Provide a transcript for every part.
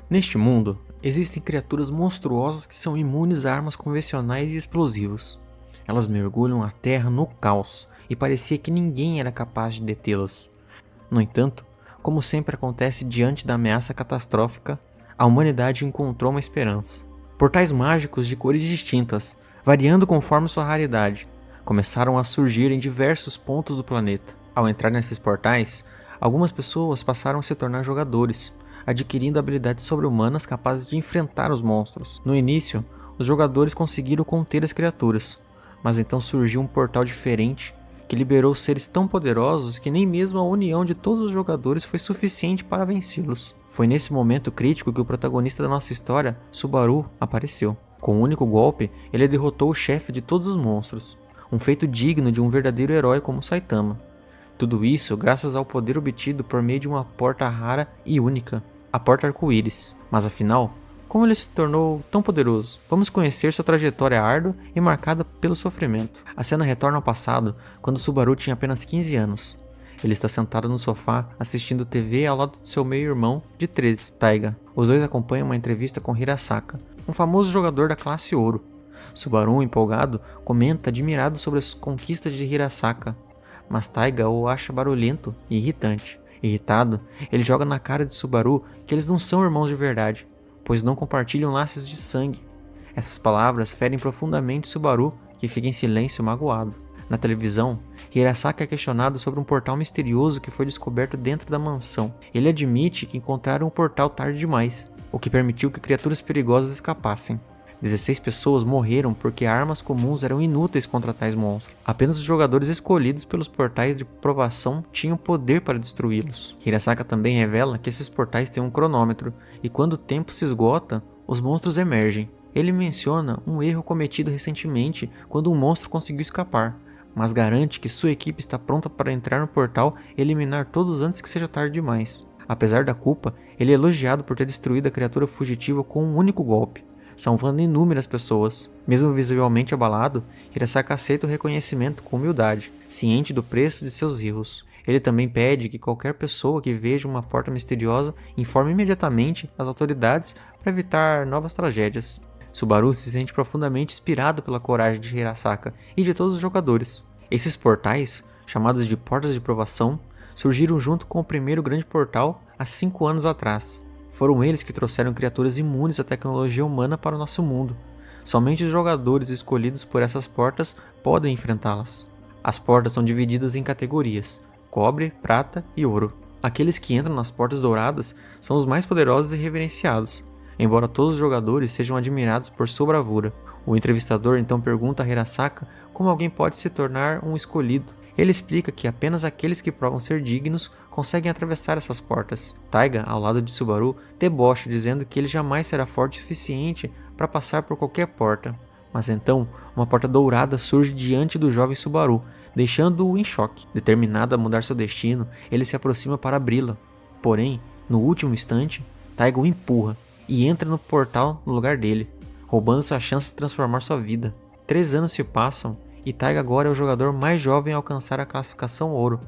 Neste mundo, existem criaturas monstruosas que são imunes a armas convencionais e explosivos. Elas mergulham a Terra no caos e parecia que ninguém era capaz de detê-las. No entanto, como sempre acontece diante da ameaça catastrófica, a humanidade encontrou uma esperança. Portais mágicos de cores distintas, variando conforme sua raridade, começaram a surgir em diversos pontos do planeta. Ao entrar nesses portais, algumas pessoas passaram a se tornar jogadores, adquirindo habilidades sobre-humanas capazes de enfrentar os monstros. No início, os jogadores conseguiram conter as criaturas, mas então surgiu um portal diferente que liberou seres tão poderosos que nem mesmo a união de todos os jogadores foi suficiente para vencê-los. Foi nesse momento crítico que o protagonista da nossa história, Subaru, apareceu. Com um único golpe, ele derrotou o chefe de todos os monstros, um feito digno de um verdadeiro herói como Saitama. Tudo isso graças ao poder obtido por meio de uma porta rara e única, a Porta Arco-Íris. Mas afinal, como ele se tornou tão poderoso? Vamos conhecer sua trajetória árdua e marcada pelo sofrimento. A cena retorna ao passado, quando Subaru tinha apenas 15 anos. Ele está sentado no sofá, assistindo TV ao lado de seu meio-irmão de 13, Taiga. Os dois acompanham uma entrevista com Hirasaka, um famoso jogador da classe Ouro. Subaru, empolgado, comenta admirado sobre as conquistas de Hirasaka, mas Taiga o acha barulhento e irritante. Irritado, ele joga na cara de Subaru que eles não são irmãos de verdade, pois não compartilham laços de sangue. Essas palavras ferem profundamente Subaru, que fica em silêncio magoado. Na televisão, Hirasaka é questionado sobre um portal misterioso que foi descoberto dentro da mansão. Ele admite que encontraram o portal tarde demais, o que permitiu que criaturas perigosas escapassem. 16 pessoas morreram porque armas comuns eram inúteis contra tais monstros. Apenas os jogadores escolhidos pelos portais de provação tinham poder para destruí-los. Hirasaka também revela que esses portais têm um cronômetro, e quando o tempo se esgota, os monstros emergem. Ele menciona um erro cometido recentemente quando um monstro conseguiu escapar, mas garante que sua equipe está pronta para entrar no portal e eliminar todos antes que seja tarde demais. Apesar da culpa, ele é elogiado por ter destruído a criatura fugitiva com um único golpe, salvando inúmeras pessoas. Mesmo visivelmente abalado, Hirasaka aceita o reconhecimento com humildade, ciente do preço de seus erros. Ele também pede que qualquer pessoa que veja uma porta misteriosa informe imediatamente as autoridades para evitar novas tragédias. Subaru se sente profundamente inspirado pela coragem de Hirasaka e de todos os jogadores. Esses portais, chamados de Portas de Provação, surgiram junto com o primeiro grande portal há 5 anos atrás. Foram eles que trouxeram criaturas imunes à tecnologia humana para o nosso mundo. Somente os jogadores escolhidos por essas portas podem enfrentá-las. As portas são divididas em categorias: cobre, prata e ouro. Aqueles que entram nas portas douradas são os mais poderosos e reverenciados, embora todos os jogadores sejam admirados por sua bravura. O entrevistador então pergunta a Hirasaka como alguém pode se tornar um escolhido. Ele explica que apenas aqueles que provam ser dignos conseguem atravessar essas portas. Taiga, ao lado de Subaru, debocha, dizendo que ele jamais será forte o suficiente para passar por qualquer porta. Mas então, uma porta dourada surge diante do jovem Subaru, deixando-o em choque. Determinado a mudar seu destino, ele se aproxima para abri-la. Porém, no último instante, Taiga o empurra e entra no portal no lugar dele, roubando sua chance de transformar sua vida. 3 anos se passam e Taiga agora é o jogador mais jovem a alcançar a classificação ouro,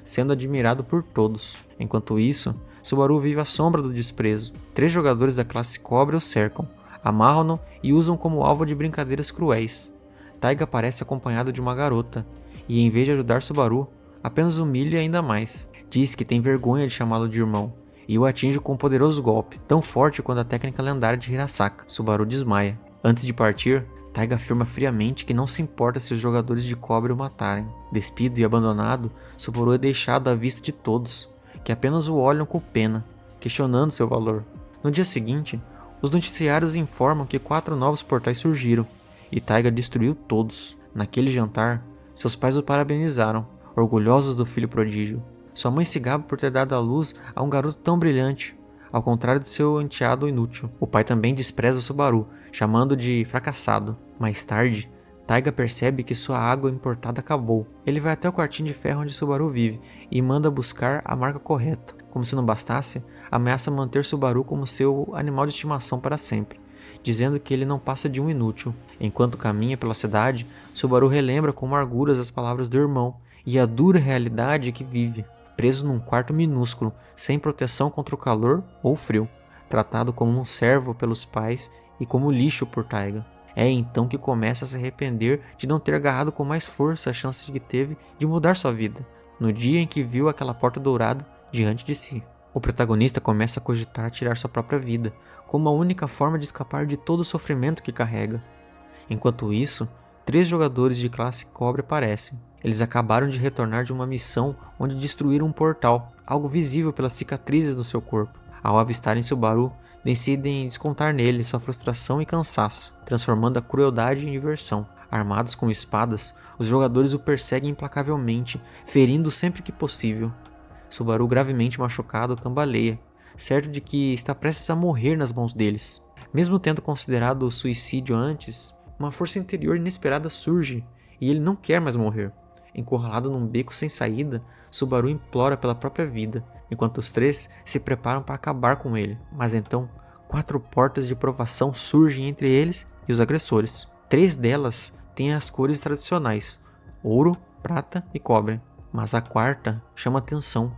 sendo admirado por todos. Enquanto isso, Subaru vive à sombra do desprezo. 3 jogadores da classe cobre o cercam, amarram-no e usam como alvo de brincadeiras cruéis. Taiga aparece acompanhado de uma garota, e em vez de ajudar Subaru, apenas humilha ainda mais. Diz que tem vergonha de chamá-lo de irmão, e o atinge com um poderoso golpe, tão forte quanto a técnica lendária de Hirasaka. Subaru desmaia. Antes de partir, Taiga afirma friamente que não se importa se os jogadores de cobre o matarem. Despido e abandonado, Subaru é deixado à vista de todos, que apenas o olham com pena, questionando seu valor. No dia seguinte, os noticiários informam que 4 novos portais surgiram, e Taiga destruiu todos. Naquele jantar, seus pais o parabenizaram, orgulhosos do filho prodígio. Sua mãe se gaba por ter dado à luz a um garoto tão brilhante, ao contrário de seu enteado inútil. O pai também despreza Subaru, chamando de fracassado. Mais tarde, Taiga percebe que sua água importada acabou. Ele vai até o quartinho de ferro onde Subaru vive e manda buscar a marca correta. Como se não bastasse, ameaça manter Subaru como seu animal de estimação para sempre, dizendo que ele não passa de um inútil. Enquanto caminha pela cidade, Subaru relembra com amarguras as palavras do irmão e a dura realidade que vive, preso num quarto minúsculo, sem proteção contra o calor ou o frio. tratado como um servo pelos pais e como lixo por Taiga. É então que começa a se arrepender de não ter agarrado com mais força a chance que teve de mudar sua vida, no dia em que viu aquela porta dourada diante de si. O protagonista começa a cogitar tirar sua própria vida, como a única forma de escapar de todo o sofrimento que carrega. Enquanto isso, 3 jogadores de classe cobre aparecem. Eles acabaram de retornar de uma missão onde destruíram um portal, algo visível pelas cicatrizes no seu corpo. Ao avistarem Subaru, decidem descontar nele sua frustração e cansaço, transformando a crueldade em diversão. Armados com espadas, os jogadores o perseguem implacavelmente, ferindo sempre que possível. Subaru, gravemente machucado, cambaleia, certo de que está prestes a morrer nas mãos deles. Mesmo tendo considerado o suicídio antes, uma força interior inesperada surge e ele não quer mais morrer. Encurralado num beco sem saída, Subaru implora pela própria vida, enquanto os 3 se preparam para acabar com ele. Mas então, 4 portas de provação surgem entre eles e os agressores. 3 delas têm as cores tradicionais, ouro, prata e cobre. Mas a 4ª chama atenção,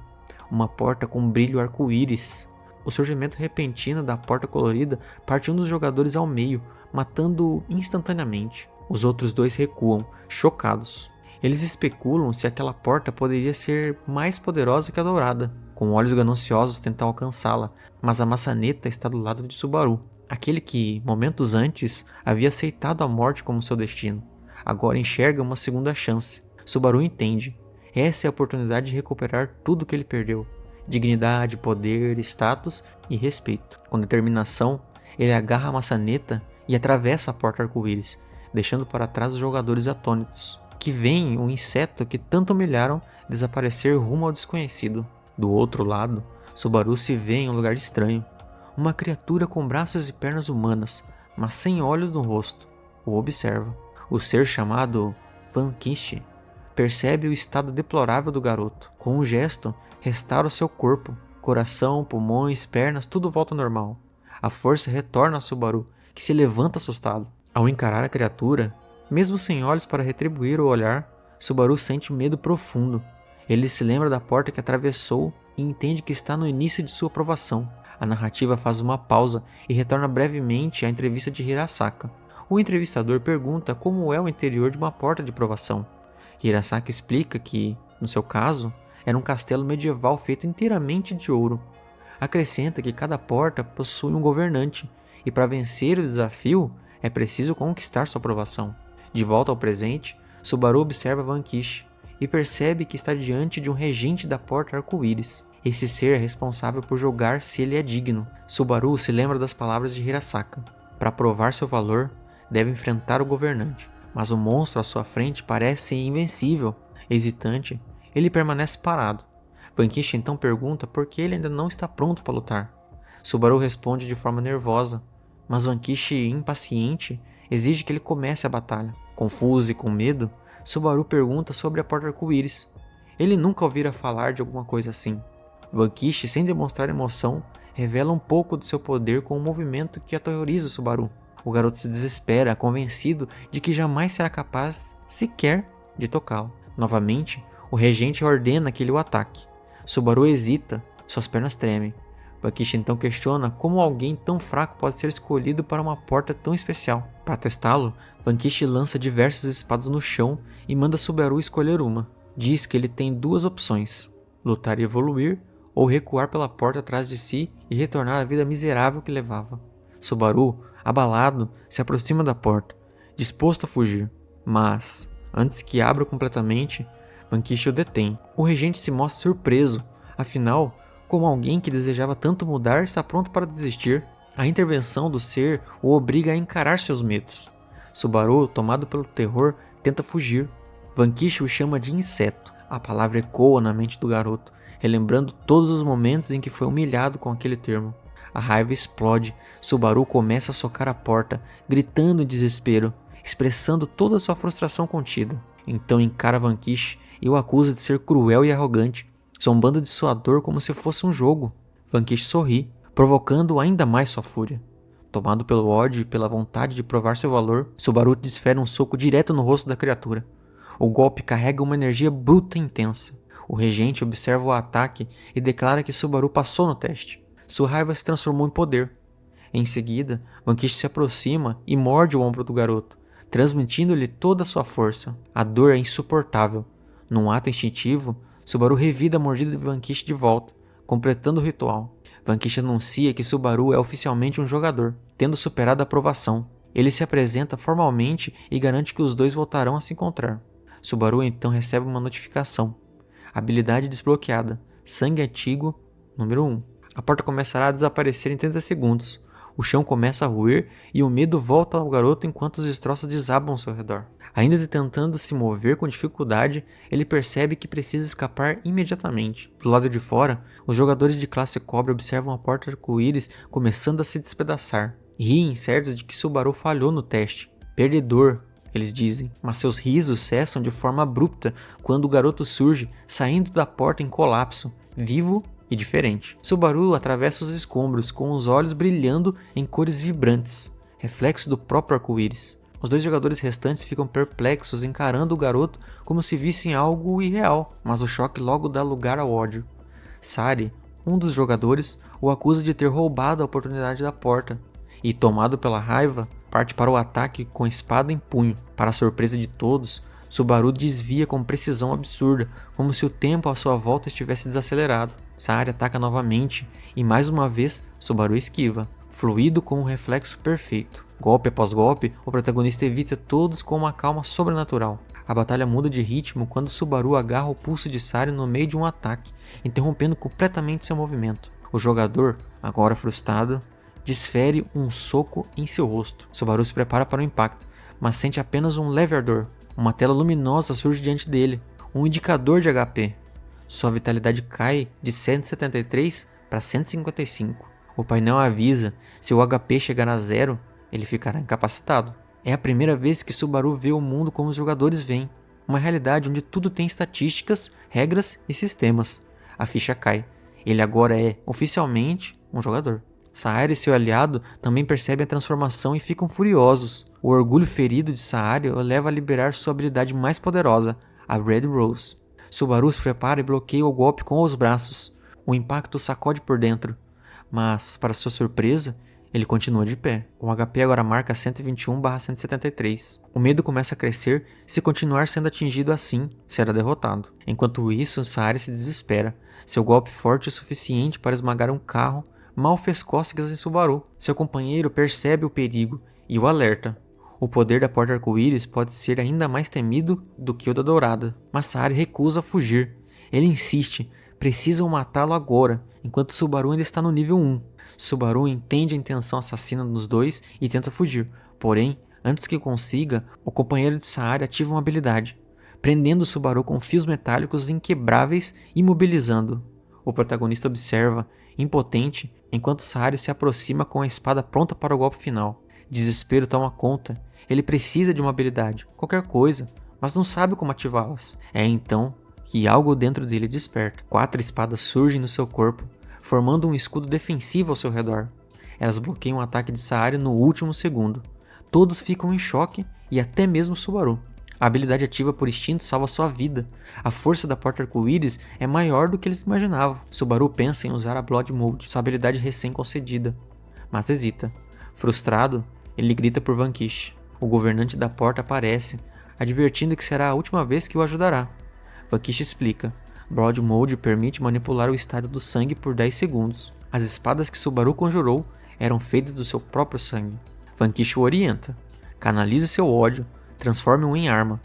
uma porta com brilho arco-íris. O surgimento repentino da porta colorida parte um dos jogadores ao meio, matando-o instantaneamente. Os outros 2 recuam, chocados. Eles especulam se aquela porta poderia ser mais poderosa que a dourada. Com olhos gananciosos tentam alcançá-la, mas a maçaneta está do lado de Subaru, aquele que, momentos antes, havia aceitado a morte como seu destino. Agora enxerga uma segunda chance. Subaru entende. Essa é a oportunidade de recuperar tudo que ele perdeu. Dignidade, poder, status e respeito. Com determinação, ele agarra a maçaneta e atravessa a porta arco-íris, deixando para trás os jogadores atônitos, que veem o inseto que tanto humilharam desaparecer rumo ao desconhecido. Do outro lado, Subaru se vê em um lugar estranho. Uma criatura com braços e pernas humanas, mas sem olhos no rosto, o observa. O ser chamado Vanquish percebe o estado deplorável do garoto. Com um gesto, restaura o seu corpo. Coração, pulmões, pernas, tudo volta ao normal. A força retorna a Subaru, que se levanta assustado. Ao encarar a criatura, mesmo sem olhos para retribuir o olhar, Subaru sente medo profundo. Ele se lembra da porta que atravessou e entende que está no início de sua provação. A narrativa faz uma pausa e retorna brevemente à entrevista de Hirasaka. O entrevistador pergunta como é o interior de uma porta de provação. Hirasaka explica que, no seu caso, era um castelo medieval feito inteiramente de ouro. Acrescenta que cada porta possui um governante e para vencer o desafio é preciso conquistar sua aprovação. De volta ao presente, Subaru observa Vanquish e percebe que está diante de um regente da porta arco-íris. Esse ser é responsável por julgar se ele é digno. Subaru se lembra das palavras de Hirasaka. Para provar seu valor, deve enfrentar o governante. Mas o monstro à sua frente parece invencível. Hesitante, ele permanece parado. Vanquish então pergunta por que ele ainda não está pronto para lutar. Subaru responde de forma nervosa, mas Vanquish, impaciente, exige que ele comece a batalha. Confuso e com medo, Subaru pergunta sobre a porta arco-íris. Ele nunca ouvira falar de alguma coisa assim. Vanquish, sem demonstrar emoção, revela um pouco de seu poder com um movimento que aterroriza Subaru. O garoto se desespera, convencido de que jamais será capaz sequer de tocá-lo. Novamente, o regente ordena que ele o ataque. Subaru hesita, suas pernas tremem. Vanquish então questiona como alguém tão fraco pode ser escolhido para uma porta tão especial. Para testá-lo, Vanquish lança diversas espadas no chão e manda Subaru escolher uma. Diz que ele tem 2 opções: lutar e evoluir, ou recuar pela porta atrás de si e retornar à vida miserável que levava. Subaru, abalado, se aproxima da porta, disposto a fugir. Mas, antes que abra completamente, Vanquish o detém. O regente se mostra surpreso, afinal, como alguém que desejava tanto mudar está pronto para desistir. A intervenção do ser o obriga a encarar seus medos. Subaru, tomado pelo terror, tenta fugir. Vanquish o chama de inseto. A palavra ecoa na mente do garoto, relembrando todos os momentos em que foi humilhado com aquele termo. A raiva explode. Subaru começa a socar a porta, gritando em desespero, expressando toda a sua frustração contida. Então encara Vanquish e o acusa de ser cruel e arrogante, zombando de sua dor como se fosse um jogo. Vanquish sorri, provocando ainda mais sua fúria. Tomado pelo ódio e pela vontade de provar seu valor, Subaru desfere um soco direto no rosto da criatura. O golpe carrega uma energia bruta e intensa. O regente observa o ataque e declara que Subaru passou no teste. Sua raiva se transformou em poder. Em seguida, Vanquish se aproxima e morde o ombro do garoto, transmitindo-lhe toda a sua força. A dor é insuportável. Num ato instintivo, Subaru revida a mordida de Vanquish de volta, completando o ritual. Vanquish anuncia que Subaru é oficialmente um jogador, tendo superado a provação. Ele se apresenta formalmente e garante que os dois voltarão a se encontrar. Subaru então recebe uma notificação. Habilidade desbloqueada. Sangue antigo, número 1. A porta começará a desaparecer em 30 segundos. O chão começa a ruir e o medo volta ao garoto enquanto os destroços desabam ao seu redor. Ainda tentando se mover com dificuldade, ele percebe que precisa escapar imediatamente. Do lado de fora, os jogadores de classe Cobra observam a porta arco-íris começando a se despedaçar. Riem certos de que Subaru falhou no teste. Perdedor, eles dizem, mas seus risos cessam de forma abrupta quando o garoto surge, saindo da porta em colapso, vivo e diferente. Subaru atravessa os escombros com os olhos brilhando em cores vibrantes, reflexo do próprio arco-íris. Os dois jogadores restantes ficam perplexos encarando o garoto como se vissem algo irreal, mas o choque logo dá lugar ao ódio. Sari, um dos jogadores, o acusa de ter roubado a oportunidade da porta e, tomado pela raiva, parte para o ataque com a espada em punho. Para a surpresa de todos, Subaru desvia com precisão absurda, como se o tempo à sua volta estivesse desacelerado. Sari ataca novamente e mais uma vez Subaru esquiva, fluido com um reflexo perfeito. Golpe após golpe, o protagonista evita todos com uma calma sobrenatural. A batalha muda de ritmo quando Subaru agarra o pulso de Sari no meio de um ataque, interrompendo completamente seu movimento. O jogador, agora frustrado, desfere um soco em seu rosto. Subaru se prepara para o impacto, mas sente apenas um leve ardor. Uma tela luminosa surge diante dele, um indicador de HP. Sua vitalidade cai de 173 para 155. O painel avisa: se o HP chegar a 0, ele ficará incapacitado. É a primeira vez que Subaru vê o mundo como os jogadores veem, uma realidade onde tudo tem estatísticas, regras e sistemas. A ficha cai. Ele agora é, oficialmente, um jogador. Sahara e seu aliado também percebem a transformação e ficam furiosos. O orgulho ferido de Sahara o leva a liberar sua habilidade mais poderosa, a Red Rose. Subaru se prepara e bloqueia o golpe com os braços. O impacto o sacode por dentro, mas, para sua surpresa, ele continua de pé. O HP agora marca 121/173. O medo começa a crescer. Se continuar sendo atingido assim, será derrotado. Enquanto isso, Sahara se desespera. Seu golpe forte o suficiente para esmagar um carro mal fez cócegas em Subaru. Seu companheiro percebe o perigo e o alerta. O poder da porta arco-íris pode ser ainda mais temido do que o da dourada. Mas Sahara recusa fugir. Ele insiste. Precisam matá-lo agora, enquanto Subaru ainda está no nível 1. Subaru entende a intenção assassina dos dois e tenta fugir. Porém, antes que consiga, o companheiro de Sahara ativa uma habilidade, prendendo Subaru com fios metálicos inquebráveis e imobilizando. O protagonista observa, impotente, enquanto Sahara se aproxima com a espada pronta para o golpe final. Desespero toma conta. Ele precisa de uma habilidade, qualquer coisa, mas não sabe como ativá-las. É então que algo dentro dele desperta. 4 espadas surgem no seu corpo, formando um escudo defensivo ao seu redor. Elas bloqueiam o ataque de Sahara no último segundo. Todos ficam em choque e até mesmo Subaru. A habilidade ativa por instinto salva sua vida. A força da porta arco-íris é maior do que eles imaginavam. Subaru pensa em usar a Blood Mode, sua habilidade recém-concedida, mas hesita. Frustrado, ele grita por Vanquish. O governante da porta aparece, advertindo que será a última vez que o ajudará. Vanquish explica. Blood Mode permite manipular o estado do sangue por 10 segundos. As espadas que Subaru conjurou eram feitas do seu próprio sangue. Vanquish o orienta. Canalize seu ódio, transforme-o em arma.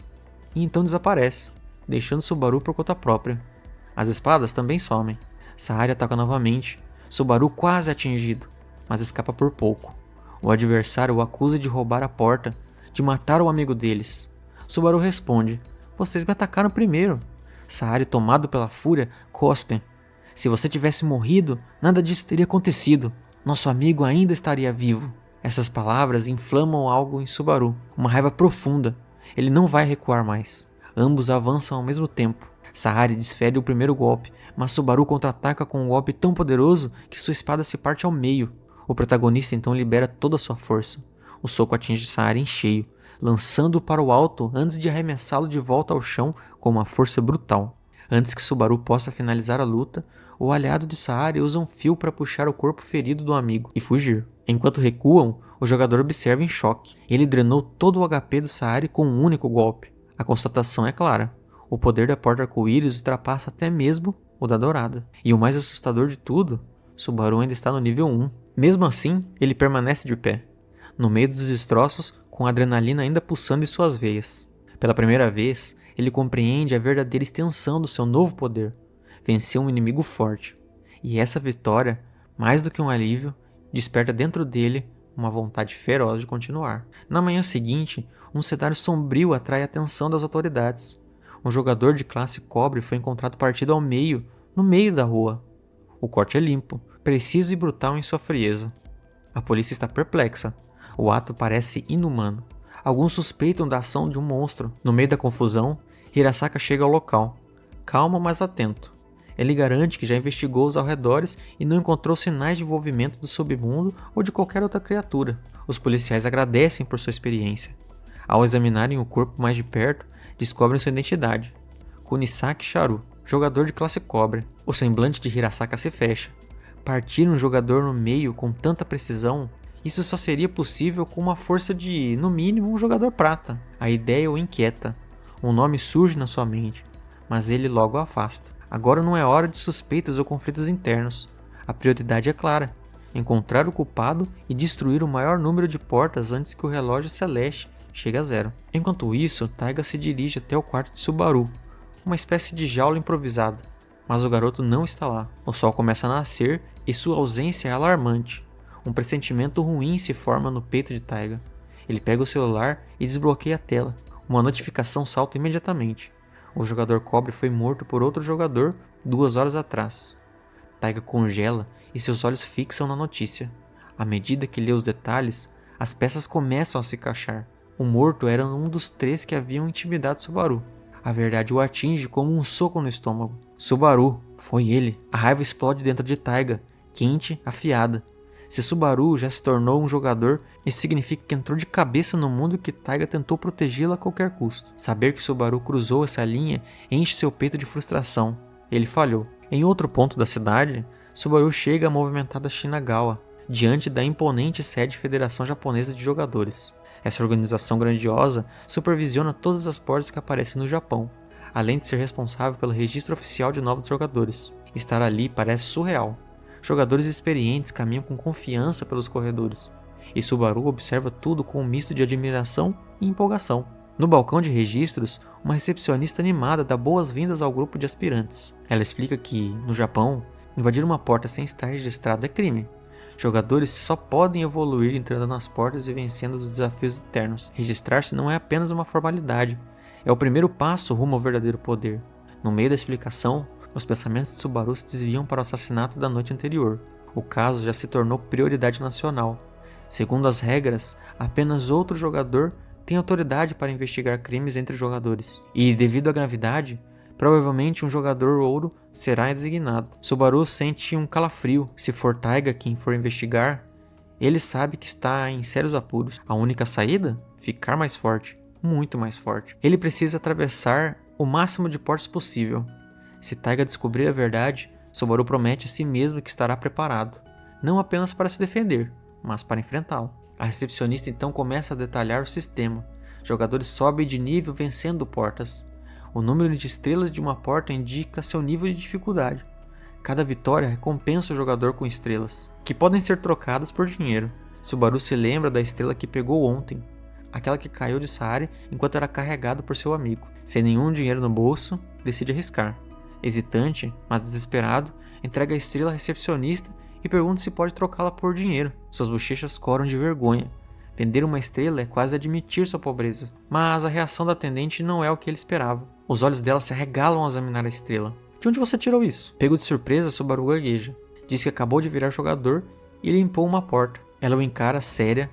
E então desaparece, deixando Subaru por conta própria. As espadas também somem. Sahara ataca novamente. Subaru quase atingido, mas escapa por pouco. O adversário o acusa de roubar a porta, de matar o amigo deles. Subaru responde: vocês me atacaram primeiro. Sahara, tomado pela fúria, cospe. Se você tivesse morrido, nada disso teria acontecido. Nosso amigo ainda estaria vivo. Essas palavras inflamam algo em Subaru, uma raiva profunda. Ele não vai recuar mais. Ambos avançam ao mesmo tempo. Sahara desfere o primeiro golpe, mas Subaru contra-ataca com um golpe tão poderoso que sua espada se parte ao meio. O protagonista então libera toda a sua força. O soco atinge Sahara em cheio, lançando-o para o alto antes de arremessá-lo de volta ao chão com uma força brutal. Antes que Subaru possa finalizar a luta, o aliado de Saari usa um fio para puxar o corpo ferido do amigo e fugir. Enquanto recuam, o jogador observa em choque. Ele drenou todo o HP do Saari com um único golpe. A constatação é clara. O poder da porta arco-íris ultrapassa até mesmo o da dourada. E o mais assustador de tudo, Subaru ainda está no nível 1. Mesmo assim, ele permanece de pé, no meio dos destroços, com a adrenalina ainda pulsando em suas veias. Pela primeira vez, ele compreende a verdadeira extensão do seu novo poder. Venceu um inimigo forte. E essa vitória, mais do que um alívio, desperta dentro dele uma vontade feroz de continuar. Na manhã seguinte, um cenário sombrio atrai a atenção das autoridades. Um jogador de classe cobre foi encontrado partido ao meio, no meio da rua. O corte é limpo, preciso e brutal em sua frieza. A polícia está perplexa. O ato parece inumano. Alguns suspeitam da ação de um monstro. No meio da confusão, Hirasaka chega ao local. Calmo, mas atento. Ele garante que já investigou os arredores e não encontrou sinais de envolvimento do submundo ou de qualquer outra criatura. Os policiais agradecem por sua experiência. Ao examinarem o corpo mais de perto, descobrem sua identidade. Kunisaki Charu, jogador de classe cobre. O semblante de Hirasaka se fecha. Partir um jogador no meio com tanta precisão, isso só seria possível com uma força de, no mínimo, um jogador prata. A ideia o inquieta. Um nome surge na sua mente, mas ele logo o afasta. Agora não é hora de suspeitas ou conflitos internos. A prioridade é clara: encontrar o culpado e destruir o maior número de portas antes que o relógio celeste chegue a zero. Enquanto isso, Taiga se dirige até o quarto de Subaru, uma espécie de jaula improvisada. Mas o garoto não está lá. O sol começa a nascer e sua ausência é alarmante. Um pressentimento ruim se forma no peito de Taiga. Ele pega o celular e desbloqueia a tela. Uma notificação salta imediatamente. O jogador cobre foi morto por outro jogador 2 horas atrás. Taiga congela e seus olhos fixam na notícia. À medida que lê os detalhes, as peças começam a se encaixar. O morto era um dos 3 que haviam intimidado Subaru. A verdade o atinge como um soco no estômago. Subaru, foi ele. A raiva explode dentro de Taiga, quente, afiada. Se Subaru já se tornou um jogador, isso significa que entrou de cabeça no mundo que Taiga tentou protegê-lo a qualquer custo. Saber que Subaru cruzou essa linha enche seu peito de frustração. Ele falhou. Em outro ponto da cidade, Subaru chega à movimentada Shinagawa, diante da imponente sede Federação Japonesa de Jogadores. Essa organização grandiosa supervisiona todas as portas que aparecem no Japão, além de ser responsável pelo registro oficial de novos jogadores. Estar ali parece surreal. Jogadores experientes caminham com confiança pelos corredores, e Subaru observa tudo com um misto de admiração e empolgação. No balcão de registros, uma recepcionista animada dá boas-vindas ao grupo de aspirantes. Ela explica que, no Japão, invadir uma porta sem estar registrado é crime. Jogadores só podem evoluir entrando nas portas e vencendo os desafios eternos. Registrar-se não é apenas uma formalidade, é o primeiro passo rumo ao verdadeiro poder. No meio da explicação, os pensamentos de Subaru se desviam para o assassinato da noite anterior. O caso já se tornou prioridade nacional. Segundo as regras, apenas outro jogador tem autoridade para investigar crimes entre jogadores. E, devido à gravidade, provavelmente um jogador ouro será designado. Subaru sente um calafrio. Se for Taiga quem for investigar, ele sabe que está em sérios apuros. A única saída? Ficar mais forte. Muito mais forte. Ele precisa atravessar o máximo de portas possível. Se Taiga descobrir a verdade, Subaru promete a si mesmo que estará preparado. Não apenas para se defender, mas para enfrentá-lo. A recepcionista então começa a detalhar o sistema. Jogadores sobem de nível vencendo portas. O número de estrelas de uma porta indica seu nível de dificuldade. Cada vitória recompensa o jogador com estrelas, que podem ser trocadas por dinheiro. Subaru se lembra da estrela que pegou ontem, aquela que caiu de Saari enquanto era carregado por seu amigo. Sem nenhum dinheiro no bolso, decide arriscar. Hesitante, mas desesperado, entrega a estrela à recepcionista e pergunta se pode trocá-la por dinheiro. Suas bochechas coram de vergonha. Vender uma estrela é quase admitir sua pobreza. Mas a reação da atendente não é o que ele esperava. Os olhos dela se arregalam ao examinar a estrela. De onde você tirou isso? Pego de surpresa, Subaru gagueja. Diz que acabou de virar jogador e limpou uma porta. Ela o encara séria.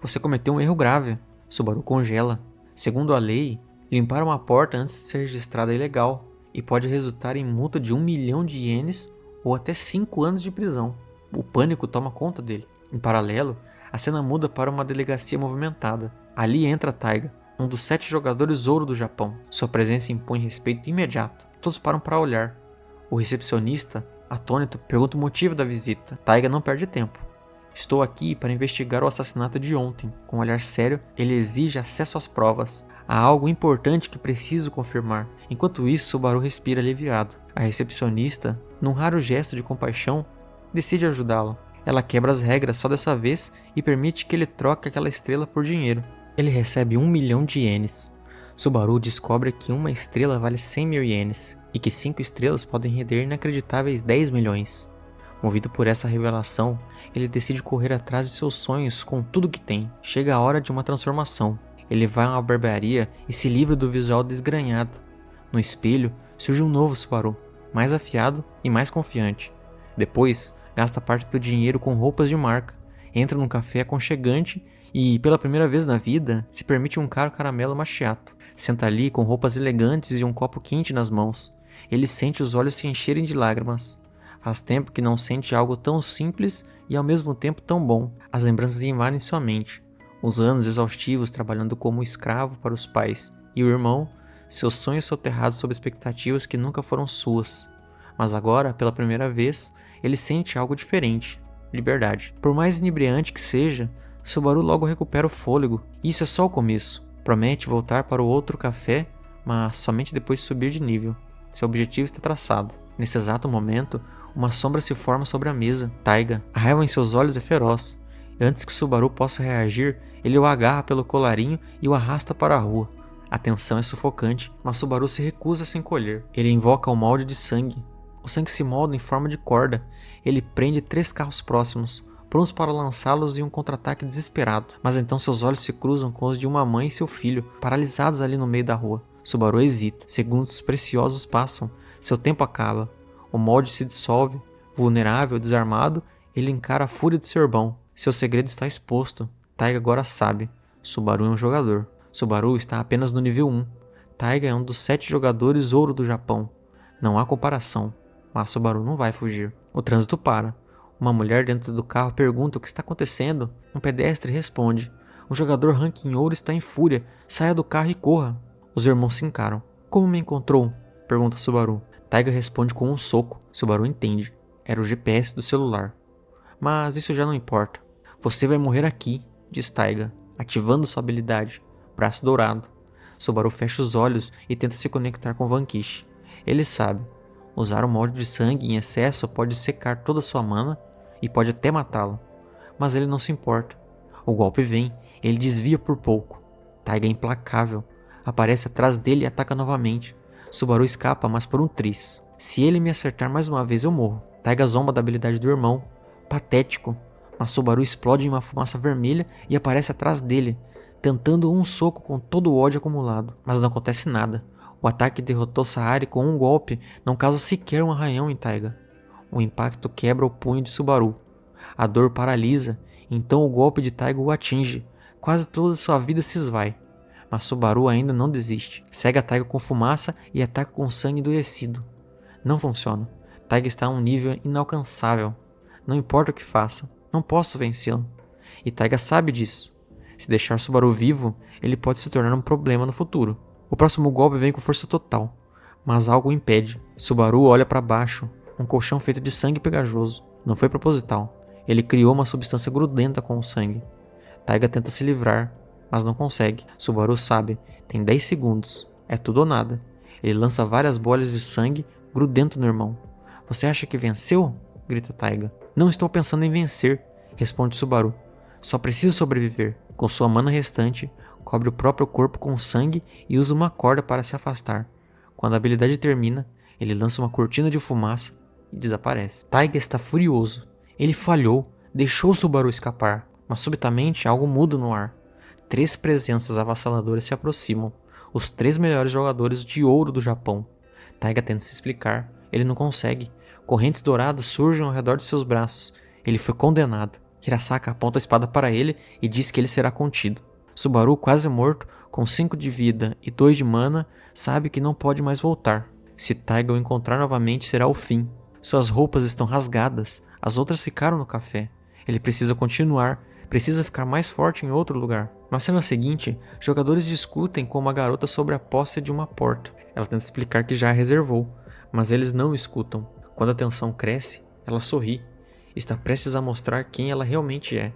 Você cometeu um erro grave. Subaru congela. Segundo a lei, limpar uma porta antes de ser registrada é ilegal e pode resultar em multa de 1 milhão de ienes ou até 5 anos de prisão. O pânico toma conta dele. Em paralelo, a cena muda para uma delegacia movimentada. Ali entra Taiga, um dos 7 jogadores ouro do Japão. Sua presença impõe respeito imediato. Todos param para olhar. O recepcionista, atônito, pergunta o motivo da visita. Taiga não perde tempo. Estou aqui para investigar o assassinato de ontem. Com um olhar sério, ele exige acesso às provas. Há algo importante que preciso confirmar. Enquanto isso, Subaru respira aliviado. A recepcionista, num raro gesto de compaixão, decide ajudá-lo. Ela quebra as regras só dessa vez e permite que ele troque aquela estrela por dinheiro. Ele recebe 1 milhão de ienes. Subaru descobre que uma estrela vale 100 mil ienes e que 5 estrelas podem render inacreditáveis 10 milhões. Movido por essa revelação, ele decide correr atrás de seus sonhos com tudo que tem. Chega a hora de uma transformação. Ele vai a uma barbearia e se livra do visual desgrenhado. No espelho, surge um novo Subaru, mais afiado e mais confiante. Depois, gasta parte do dinheiro com roupas de marca, entra num café aconchegante e, pela primeira vez na vida, se permite um caro caramelo macchiato. Senta ali com roupas elegantes e um copo quente nas mãos. Ele sente os olhos se encherem de lágrimas. Faz tempo que não sente algo tão simples e ao mesmo tempo tão bom. As lembranças invadem sua mente. Os anos exaustivos trabalhando como escravo para os pais. E o irmão, seus sonhos soterrados sob expectativas que nunca foram suas. Mas agora, pela primeira vez, ele sente algo diferente. Liberdade. Por mais inebriante que seja, Subaru logo recupera o fôlego. E isso é só o começo. Promete voltar para o outro café, mas somente depois de subir de nível. Seu objetivo está traçado. Nesse exato momento, uma sombra se forma sobre a mesa. Taiga. A raiva em seus olhos é feroz. Antes que Subaru possa reagir, ele o agarra pelo colarinho e o arrasta para a rua. A tensão é sufocante, mas Subaru se recusa a se encolher. Ele invoca o molde de sangue. O sangue se molda em forma de corda. Ele prende 3 carros próximos, prontos para lançá-los em um contra-ataque desesperado. Mas então seus olhos se cruzam com os de uma mãe e seu filho, paralisados ali no meio da rua. Subaru hesita. Segundos preciosos passam. Seu tempo acaba. O molde se dissolve. Vulnerável, desarmado, ele encara a fúria de seu irmão. Seu segredo está exposto. Taiga agora sabe. Subaru é um jogador. Subaru está apenas no nível 1. Taiga é um dos 7 jogadores ouro do Japão. Não há comparação. Mas Subaru não vai fugir. O trânsito para. Uma mulher dentro do carro pergunta o que está acontecendo. Um pedestre responde. Um jogador ranking ouro está em fúria. Saia do carro e corra. Os irmãos se encaram. Como me encontrou? Pergunta Subaru. Taiga responde com um soco. Subaru entende. Era o GPS do celular. Mas isso já não importa. Você vai morrer aqui, diz Taiga, ativando sua habilidade. Braço dourado. Subaru fecha os olhos e tenta se conectar com Vanquish. Ele sabe. Usar o molde de sangue em excesso pode secar toda sua mana e pode até matá-lo. Mas ele não se importa. O golpe vem, ele desvia por pouco. Taiga é implacável. Aparece atrás dele e ataca novamente. Subaru escapa, mas por um tris. Se ele me acertar mais uma vez, eu morro. Taiga zomba da habilidade do irmão. Patético. Mas Subaru explode em uma fumaça vermelha e aparece atrás dele, tentando um soco com todo o ódio acumulado. Mas não acontece nada. O ataque derrotou Sahari com um golpe, não causa sequer um arranhão em Taiga. O impacto quebra o punho de Subaru. A dor paralisa, então o golpe de Taiga o atinge. Quase toda sua vida se esvai. Mas Subaru ainda não desiste. Cega Taiga com fumaça e ataca com sangue endurecido. Não funciona. Taiga está a um nível inalcançável. Não importa o que faça, não posso vencê-lo. E Taiga sabe disso. Se deixar Subaru vivo, ele pode se tornar um problema no futuro. O próximo golpe vem com força total, mas algo o impede. Subaru olha para baixo, um colchão feito de sangue pegajoso. Não foi proposital. Ele criou uma substância grudenta com o sangue. Taiga tenta se livrar, mas não consegue. Subaru sabe, tem 10 segundos. É tudo ou nada. Ele lança várias bolhas de sangue grudento no irmão. Você acha que venceu? Grita Taiga. Não estou pensando em vencer, responde Subaru. Só preciso sobreviver. Com sua mana restante, cobre o próprio corpo com sangue e usa uma corda para se afastar. Quando a habilidade termina, ele lança uma cortina de fumaça e desaparece. Taiga está furioso. Ele falhou, deixou Subaru escapar, mas subitamente algo muda no ar. 3 presenças avassaladoras se aproximam, os 3 melhores jogadores de ouro do Japão. Taiga tenta se explicar, ele não consegue. Correntes douradas surgem ao redor de seus braços. Ele foi condenado. Hirasaka aponta a espada para ele e diz que ele será contido. Subaru, quase morto, com 5 de vida e 2 de mana, sabe que não pode mais voltar. Se Taiga o encontrar novamente, será o fim. Suas roupas estão rasgadas, as outras ficaram no café. Ele precisa continuar, precisa ficar mais forte em outro lugar. Na cena seguinte, jogadores discutem com uma garota sobre a posse de uma porta. Ela tenta explicar que já a reservou, mas eles não escutam. Quando a tensão cresce, ela sorri. Está prestes a mostrar quem ela realmente é.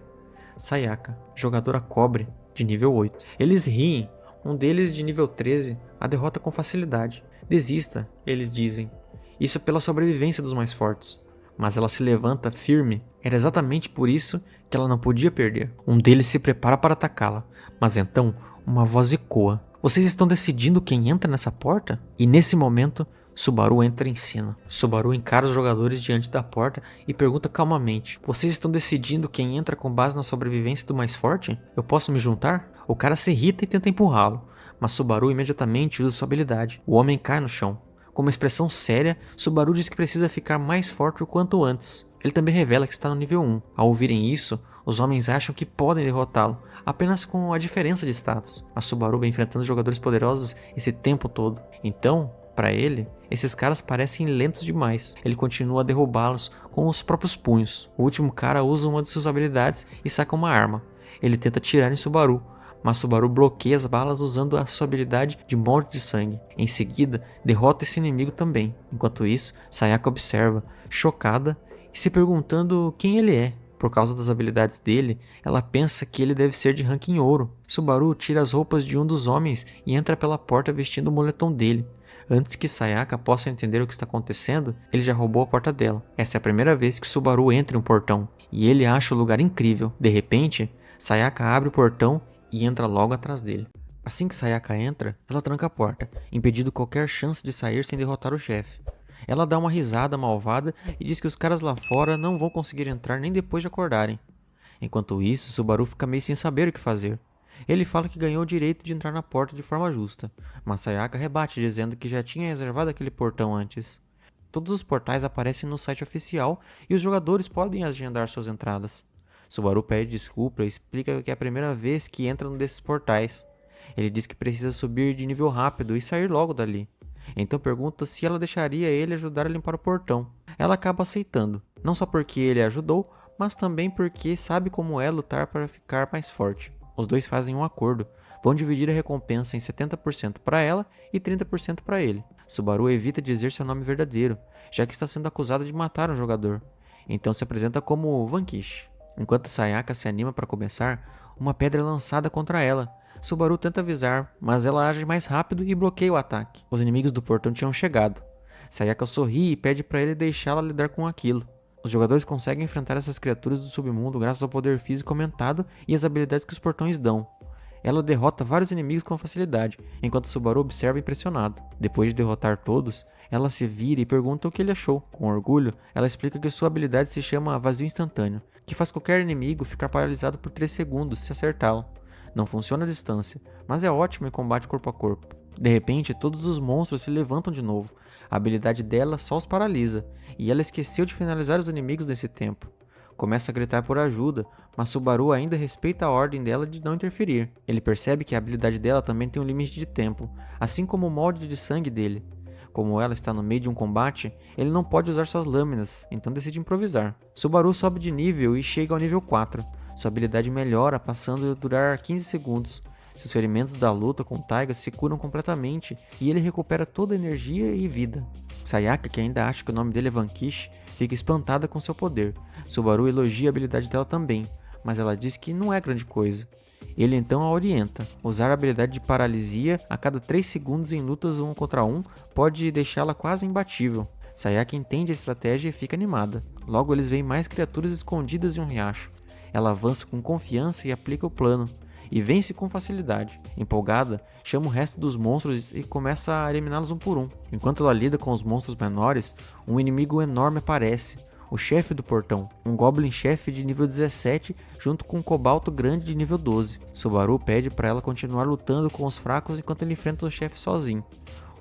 Sayaka, jogadora cobre, de nível 8. Eles riem, um deles de nível 13 a derrota com facilidade. Desista, eles dizem. Isso é pela sobrevivência dos mais fortes. Mas ela se levanta firme. Era exatamente por isso que ela não podia perder. Um deles se prepara para atacá-la, mas então uma voz ecoa. Vocês estão decidindo quem entra nessa porta? E nesse momento, Subaru entra em cena. Subaru encara os jogadores diante da porta e pergunta calmamente: vocês estão decidindo quem entra com base na sobrevivência do mais forte? Eu posso me juntar? O cara se irrita e tenta empurrá-lo, mas Subaru imediatamente usa sua habilidade. O homem cai no chão. Com uma expressão séria, Subaru diz que precisa ficar mais forte o quanto antes. Ele também revela que está no nível 1. Ao ouvirem isso, os homens acham que podem derrotá-lo, apenas com a diferença de status. A Subaru vem enfrentando jogadores poderosos esse tempo todo. Então, para ele, esses caras parecem lentos demais. Ele continua a derrubá-los com os próprios punhos. O último cara usa uma de suas habilidades e saca uma arma. Ele tenta atirar em Subaru, mas Subaru bloqueia as balas usando a sua habilidade de molde de sangue. Em seguida, derrota esse inimigo também. Enquanto isso, Sayaka observa, chocada e se perguntando quem ele é. Por causa das habilidades dele, ela pensa que ele deve ser de ranking ouro. Subaru tira as roupas de um dos homens e entra pela porta vestindo o moletom dele. Antes que Sayaka possa entender o que está acontecendo, ele já roubou a porta dela. Essa é a primeira vez que Subaru entra em um portão, e ele acha o lugar incrível. De repente, Sayaka abre o portão e entra logo atrás dele. Assim que Sayaka entra, ela tranca a porta, impedindo qualquer chance de sair sem derrotar o chefe. Ela dá uma risada malvada e diz que os caras lá fora não vão conseguir entrar nem depois de acordarem. Enquanto isso, Subaru fica meio sem saber o que fazer. Ele fala que ganhou o direito de entrar na porta de forma justa, mas Sayaka rebate dizendo que já tinha reservado aquele portão antes. Todos os portais aparecem no site oficial e os jogadores podem agendar suas entradas. Subaru pede desculpa e explica que é a primeira vez que entra num desses portais. Ele diz que precisa subir de nível rápido e sair logo dali. Então pergunta se ela deixaria ele ajudar a limpar o portão. Ela acaba aceitando, não só porque ele a ajudou, mas também porque sabe como é lutar para ficar mais forte. Os dois fazem um acordo, vão dividir a recompensa em 70% para ela e 30% para ele. Subaru evita dizer seu nome verdadeiro, já que está sendo acusada de matar um jogador. Então se apresenta como Vanquish. Enquanto Sayaka se anima para começar, uma pedra é lançada contra ela. Subaru tenta avisar, mas ela age mais rápido e bloqueia o ataque. Os inimigos do portão tinham chegado. Sayaka sorri e pede para ele deixá-la lidar com aquilo. Os jogadores conseguem enfrentar essas criaturas do submundo graças ao poder físico aumentado e às habilidades que os portões dão. Ela derrota vários inimigos com facilidade, enquanto Subaru observa impressionado. Depois de derrotar todos, ela se vira e pergunta o que ele achou. Com orgulho, ela explica que sua habilidade se chama Vazio Instantâneo, que faz qualquer inimigo ficar paralisado por 3 segundos se acertá-lo. Não funciona à distância, mas é ótimo em combate corpo a corpo. De repente, todos os monstros se levantam de novo. A habilidade dela só os paralisa, e ela esqueceu de finalizar os inimigos nesse tempo. Começa a gritar por ajuda, mas Subaru ainda respeita a ordem dela de não interferir. Ele percebe que a habilidade dela também tem um limite de tempo, assim como o molde de sangue dele. Como ela está no meio de um combate, ele não pode usar suas lâminas, então decide improvisar. Subaru sobe de nível e chega ao nível 4. Sua habilidade melhora, passando a durar 15 segundos. Seus ferimentos da luta com Taiga se curam completamente e ele recupera toda a energia e vida. Sayaka, que ainda acha que o nome dele é Vanquish, fica espantada com seu poder. Subaru elogia a habilidade dela também, mas ela diz que não é grande coisa. Ele então a orienta. Usar a habilidade de paralisia a cada 3 segundos em lutas 1 contra 1 pode deixá-la quase imbatível. Sayaka entende a estratégia e fica animada. Logo eles veem mais criaturas escondidas em um riacho. Ela avança com confiança e aplica o plano, e vence com facilidade. Empolgada, chama o resto dos monstros e começa a eliminá-los um por um. Enquanto ela lida com os monstros menores, um inimigo enorme aparece, o chefe do portão, um Goblin chefe de nível 17 junto com um Cobalto grande de nível 12. Subaru pede para ela continuar lutando com os fracos enquanto ele enfrenta o chefe sozinho.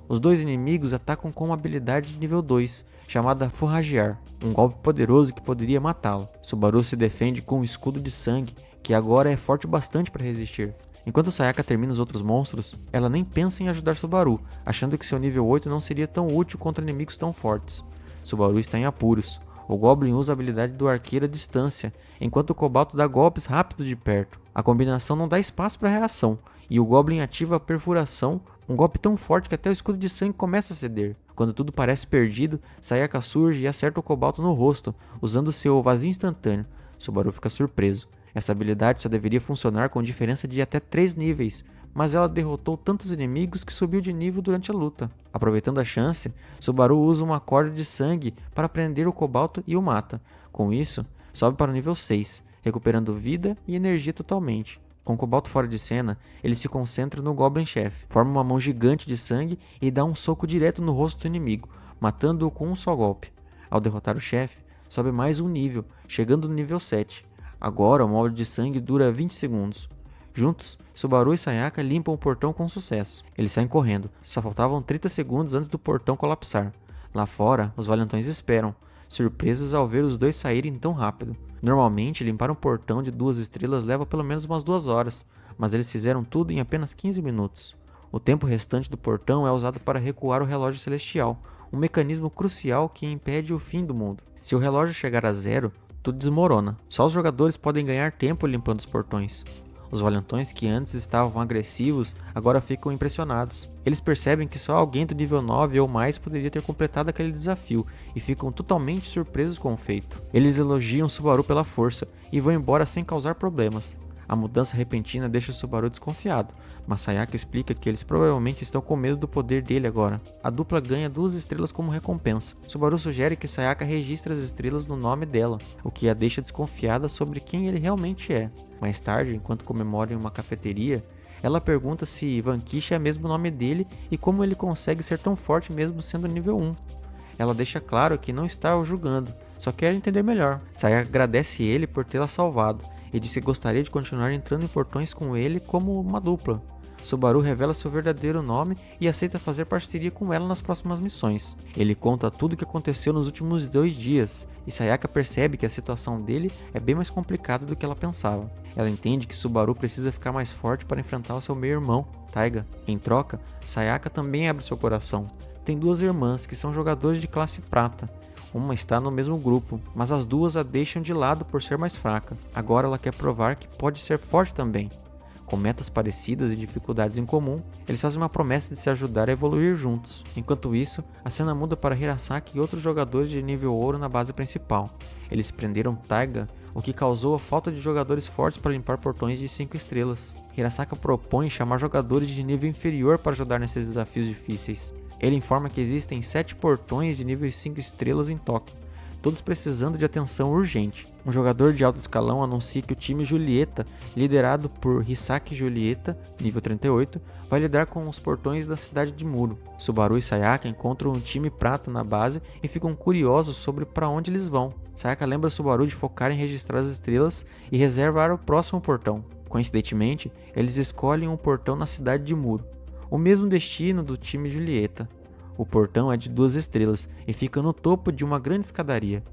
Os dois inimigos atacam com uma habilidade de nível 2, chamada Forragear, um golpe poderoso que poderia matá-lo. Subaru se defende com um escudo de sangue, que agora é forte bastante para resistir. Enquanto Sayaka termina os outros monstros, ela nem pensa em ajudar Subaru, achando que seu nível 8 não seria tão útil contra inimigos tão fortes. Subaru está em apuros. O Goblin usa a habilidade do arqueiro à distância, enquanto o Cobalto dá golpes rápidos de perto. A combinação não dá espaço para reação, e o Goblin ativa a perfuração, um golpe tão forte que até o escudo de sangue começa a ceder. Quando tudo parece perdido, Sayaka surge e acerta o Cobalto no rosto, usando seu vazio instantâneo. Subaru fica surpreso. Essa habilidade só deveria funcionar com diferença de até 3 níveis, mas ela derrotou tantos inimigos que subiu de nível durante a luta. Aproveitando a chance, Subaru usa uma corda de sangue para prender o Cobalto e o mata. Com isso, sobe para o nível 6, recuperando vida e energia totalmente. Com o Cobalto fora de cena, ele se concentra no Goblin Chefe, forma uma mão gigante de sangue e dá um soco direto no rosto do inimigo, matando-o com um só golpe. Ao derrotar o chefe, sobe mais um nível, chegando no nível 7. Agora o molde de sangue dura 20 segundos. Juntos, Subaru e Sayaka limpam o portão com sucesso. Eles saem correndo, só faltavam 30 segundos antes do portão colapsar. Lá fora, os valentões esperam, surpresos ao ver os dois saírem tão rápido. Normalmente, limpar um portão de 2 estrelas leva pelo menos umas 2 horas, mas eles fizeram tudo em apenas 15 minutos. O tempo restante do portão é usado para recuar o relógio celestial, um mecanismo crucial que impede o fim do mundo. Se o relógio chegar a 0, tudo desmorona. Só os jogadores podem ganhar tempo limpando os portões. Os valentões que antes estavam agressivos agora ficam impressionados. Eles percebem que só alguém do nível 9 ou mais poderia ter completado aquele desafio e ficam totalmente surpresos com o feito. Eles elogiam Subaru pela força e vão embora sem causar problemas. A mudança repentina deixa Subaru desconfiado, mas Sayaka explica que eles provavelmente estão com medo do poder dele agora. A dupla ganha 2 estrelas como recompensa. Subaru sugere que Sayaka registre as estrelas no nome dela, o que a deixa desconfiada sobre quem ele realmente é. Mais tarde, enquanto comemoram em uma cafeteria, ela pergunta se Vanquish é mesmo o nome dele e como ele consegue ser tão forte mesmo sendo nível 1. Ela deixa claro que não está o julgando, só quer entender melhor. Sayaka agradece ele por tê-la salvado e diz que gostaria de continuar entrando em portões com ele como uma dupla. Subaru revela seu verdadeiro nome e aceita fazer parceria com ela nas próximas missões. Ele conta tudo o que aconteceu nos últimos 2 dias, e Sayaka percebe que a situação dele é bem mais complicada do que ela pensava. Ela entende que Subaru precisa ficar mais forte para enfrentar o seu meio-irmão, Taiga. Em troca, Sayaka também abre seu coração. Tem 2 irmãs que são jogadores de classe prata. Uma está no mesmo grupo, mas as duas a deixam de lado por ser mais fraca. Agora ela quer provar que pode ser forte também. Com metas parecidas e dificuldades em comum, eles fazem uma promessa de se ajudar a evoluir juntos. Enquanto isso, a cena muda para Hirasaki e outros jogadores de nível ouro na base principal. Eles prenderam Taiga, o que causou a falta de jogadores fortes para limpar portões de 5 estrelas. Hirasaki propõe chamar jogadores de nível inferior para ajudar nesses desafios difíceis. Ele informa que existem 7 portões de nível 5 estrelas em Tóquio, todos precisando de atenção urgente. Um jogador de alto escalão anuncia que o time Julieta, liderado por Hisaki Julieta, nível 38, vai lidar com os portões da cidade de Muro. Subaru e Sayaka encontram um time prata na base e ficam curiosos sobre para onde eles vão. Sayaka lembra Subaru de focar em registrar as estrelas e reservar o próximo portão. Coincidentemente, eles escolhem um portão na cidade de Muro, o mesmo destino do time Julieta. O portão é de 2 estrelas e fica no topo de uma grande escadaria.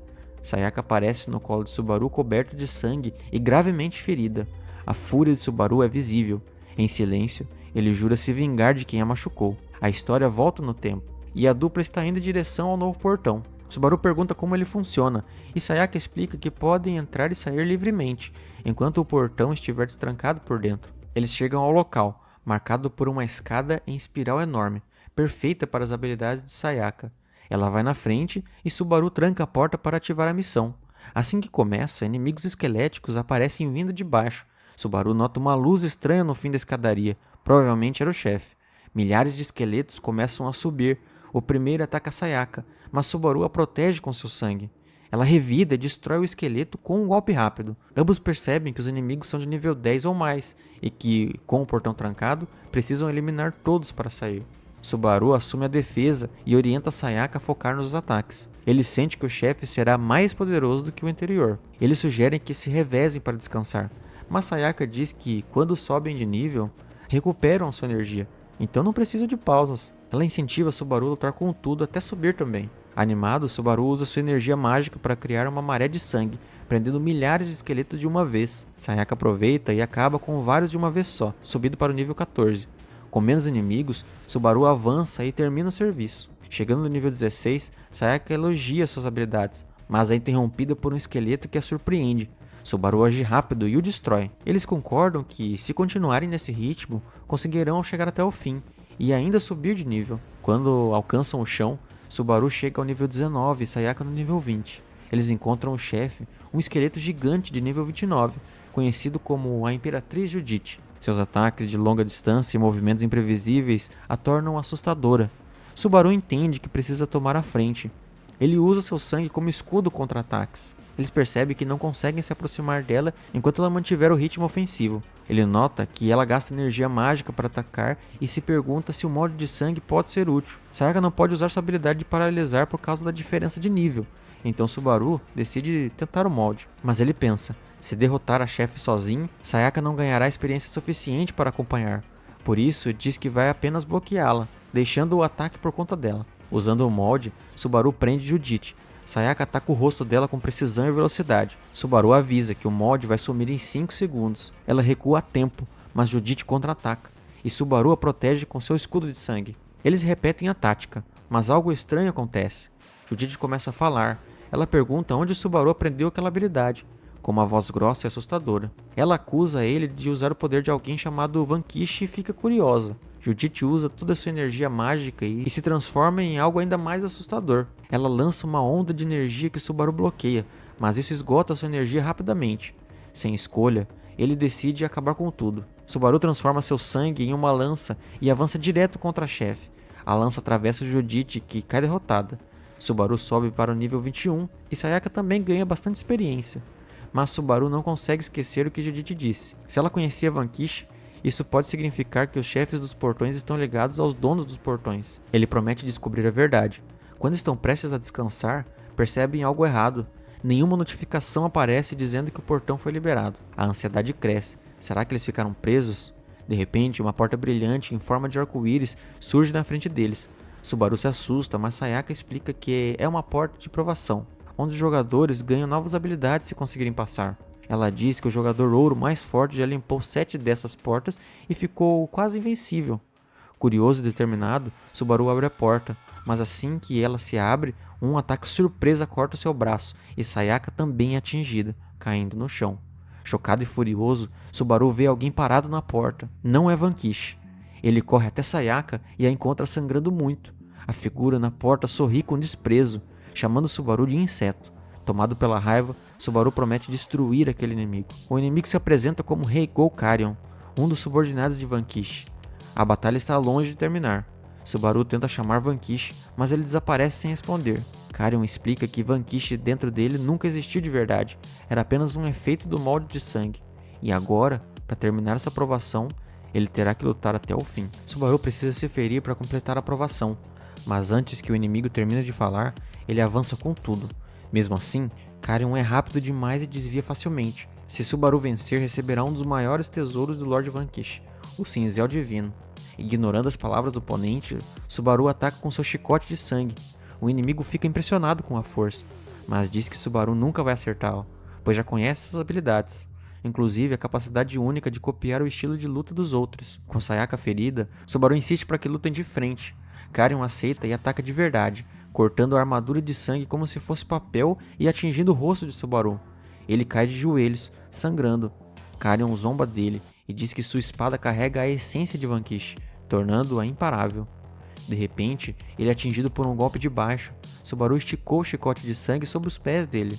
Sayaka aparece no colo de Subaru coberta de sangue e gravemente ferida. A fúria de Subaru é visível. Em silêncio, ele jura se vingar de quem a machucou. A história volta no tempo e a dupla está indo em direção ao novo portão. Subaru pergunta como ele funciona e Sayaka explica que podem entrar e sair livremente, enquanto o portão estiver destrancado por dentro. Eles chegam ao local, marcado por uma escada em espiral enorme, perfeita para as habilidades de Sayaka. Ela vai na frente e Subaru tranca a porta para ativar a missão. Assim que começa, inimigos esqueléticos aparecem vindo de baixo. Subaru nota uma luz estranha no fim da escadaria, provavelmente era o chefe. Milhares de esqueletos começam a subir. O primeiro ataca Sayaka, mas Subaru a protege com seu sangue. Ela revida e destrói o esqueleto com um golpe rápido. Ambos percebem que os inimigos são de nível 10 ou mais e que, com o portão trancado, precisam eliminar todos para sair. Subaru assume a defesa e orienta Sayaka a focar nos ataques. Ele sente que o chefe será mais poderoso do que o anterior. Eles sugerem que se revezem para descansar, mas Sayaka diz que, quando sobem de nível, recuperam sua energia, então não precisam de pausas. Ela incentiva Subaru a lutar com tudo até subir também. Animado, Subaru usa sua energia mágica para criar uma maré de sangue, prendendo milhares de esqueletos de uma vez. Sayaka aproveita e acaba com vários de uma vez só, subindo para o nível 14. Com menos inimigos, Subaru avança e termina o serviço. Chegando no nível 16, Sayaka elogia suas habilidades, mas é interrompida por um esqueleto que a surpreende. Subaru age rápido e o destrói. Eles concordam que, se continuarem nesse ritmo, conseguirão chegar até o fim e ainda subir de nível. Quando alcançam o chão, Subaru chega ao nível 19 e Sayaka no nível 20. Eles encontram o chefe, um esqueleto gigante de nível 29, conhecido como a Imperatriz Judite. Seus ataques de longa distância e movimentos imprevisíveis a tornam assustadora. Subaru entende que precisa tomar a frente. Ele usa seu sangue como escudo contra ataques. Eles percebem que não conseguem se aproximar dela enquanto ela mantiver o ritmo ofensivo. Ele nota que ela gasta energia mágica para atacar e se pergunta se o molde de sangue pode ser útil. Sayaka não pode usar sua habilidade de paralisar por causa da diferença de nível. Então Subaru decide tentar o molde. Mas ele pensa, se derrotar a chefe sozinho, Sayaka não ganhará experiência suficiente para acompanhar. Por isso, diz que vai apenas bloqueá-la, deixando o ataque por conta dela. Usando o molde, Subaru prende Judite. Sayaka ataca o rosto dela com precisão e velocidade. Subaru avisa que o molde vai sumir em 5 segundos. Ela recua a tempo, mas Judite contra-ataca, e Subaru a protege com seu escudo de sangue. Eles repetem a tática, mas algo estranho acontece. Judite começa a falar. Ela pergunta onde Subaru aprendeu aquela habilidade, com uma voz grossa e assustadora. Ela acusa ele de usar o poder de alguém chamado Vanquish e fica curiosa. Judite usa toda a sua energia mágica e se transforma em algo ainda mais assustador. Ela lança uma onda de energia que Subaru bloqueia, mas isso esgota sua energia rapidamente. Sem escolha, ele decide acabar com tudo. Subaru transforma seu sangue em uma lança e avança direto contra a chefe. A lança atravessa Judite, que cai derrotada. Subaru sobe para o nível 21 e Sayaka também ganha bastante experiência. Mas Subaru não consegue esquecer o que Judite disse. Se ela conhecia Vanquish, isso pode significar que os chefes dos portões estão ligados aos donos dos portões. Ele promete descobrir a verdade. Quando estão prestes a descansar, percebem algo errado. Nenhuma notificação aparece dizendo que o portão foi liberado. A ansiedade cresce. Será que eles ficaram presos? De repente, uma porta brilhante em forma de arco-íris surge na frente deles. Subaru se assusta, mas Sayaka explica que é uma porta de provação, onde os jogadores ganham novas habilidades se conseguirem passar. Ela diz que o jogador ouro mais forte já limpou 7 dessas portas e ficou quase invencível. Curioso e determinado, Subaru abre a porta, mas assim que ela se abre, um ataque surpresa corta seu braço e Sayaka também é atingida, caindo no chão. Chocado e furioso, Subaru vê alguém parado na porta. Não é Vanquish. Ele corre até Sayaka e a encontra sangrando muito. A figura na porta sorri com desprezo, chamando Subaru de inseto. Tomado pela raiva, Subaru promete destruir aquele inimigo. O inimigo se apresenta como Rei Golkarion, um dos subordinados de Vanquish. A batalha está longe de terminar. Subaru tenta chamar Vanquish, mas ele desaparece sem responder. Karion explica que Vanquish dentro dele nunca existiu de verdade, era apenas um efeito do molde de sangue. E agora, para terminar essa provação, ele terá que lutar até o fim. Subaru precisa se ferir para completar a provação, mas antes que o inimigo termine de falar, ele avança com tudo. Mesmo assim, Karion é rápido demais e desvia facilmente. Se Subaru vencer, receberá um dos maiores tesouros do Lord Vanquish, o Cinzel Divino. Ignorando as palavras do oponente, Subaru ataca com seu chicote de sangue. O inimigo fica impressionado com a força, mas diz que Subaru nunca vai acertá-lo, pois já conhece essas habilidades, inclusive a capacidade única de copiar o estilo de luta dos outros. Com Sayaka ferida, Subaru insiste para que lutem de frente. Karion aceita e ataca de verdade, cortando a armadura de sangue como se fosse papel e atingindo o rosto de Subaru. Ele cai de joelhos, sangrando. Karion zomba dele e diz que sua espada carrega a essência de Vanquish, tornando-a imparável. De repente, ele é atingido por um golpe de baixo. Subaru esticou o chicote de sangue sobre os pés dele.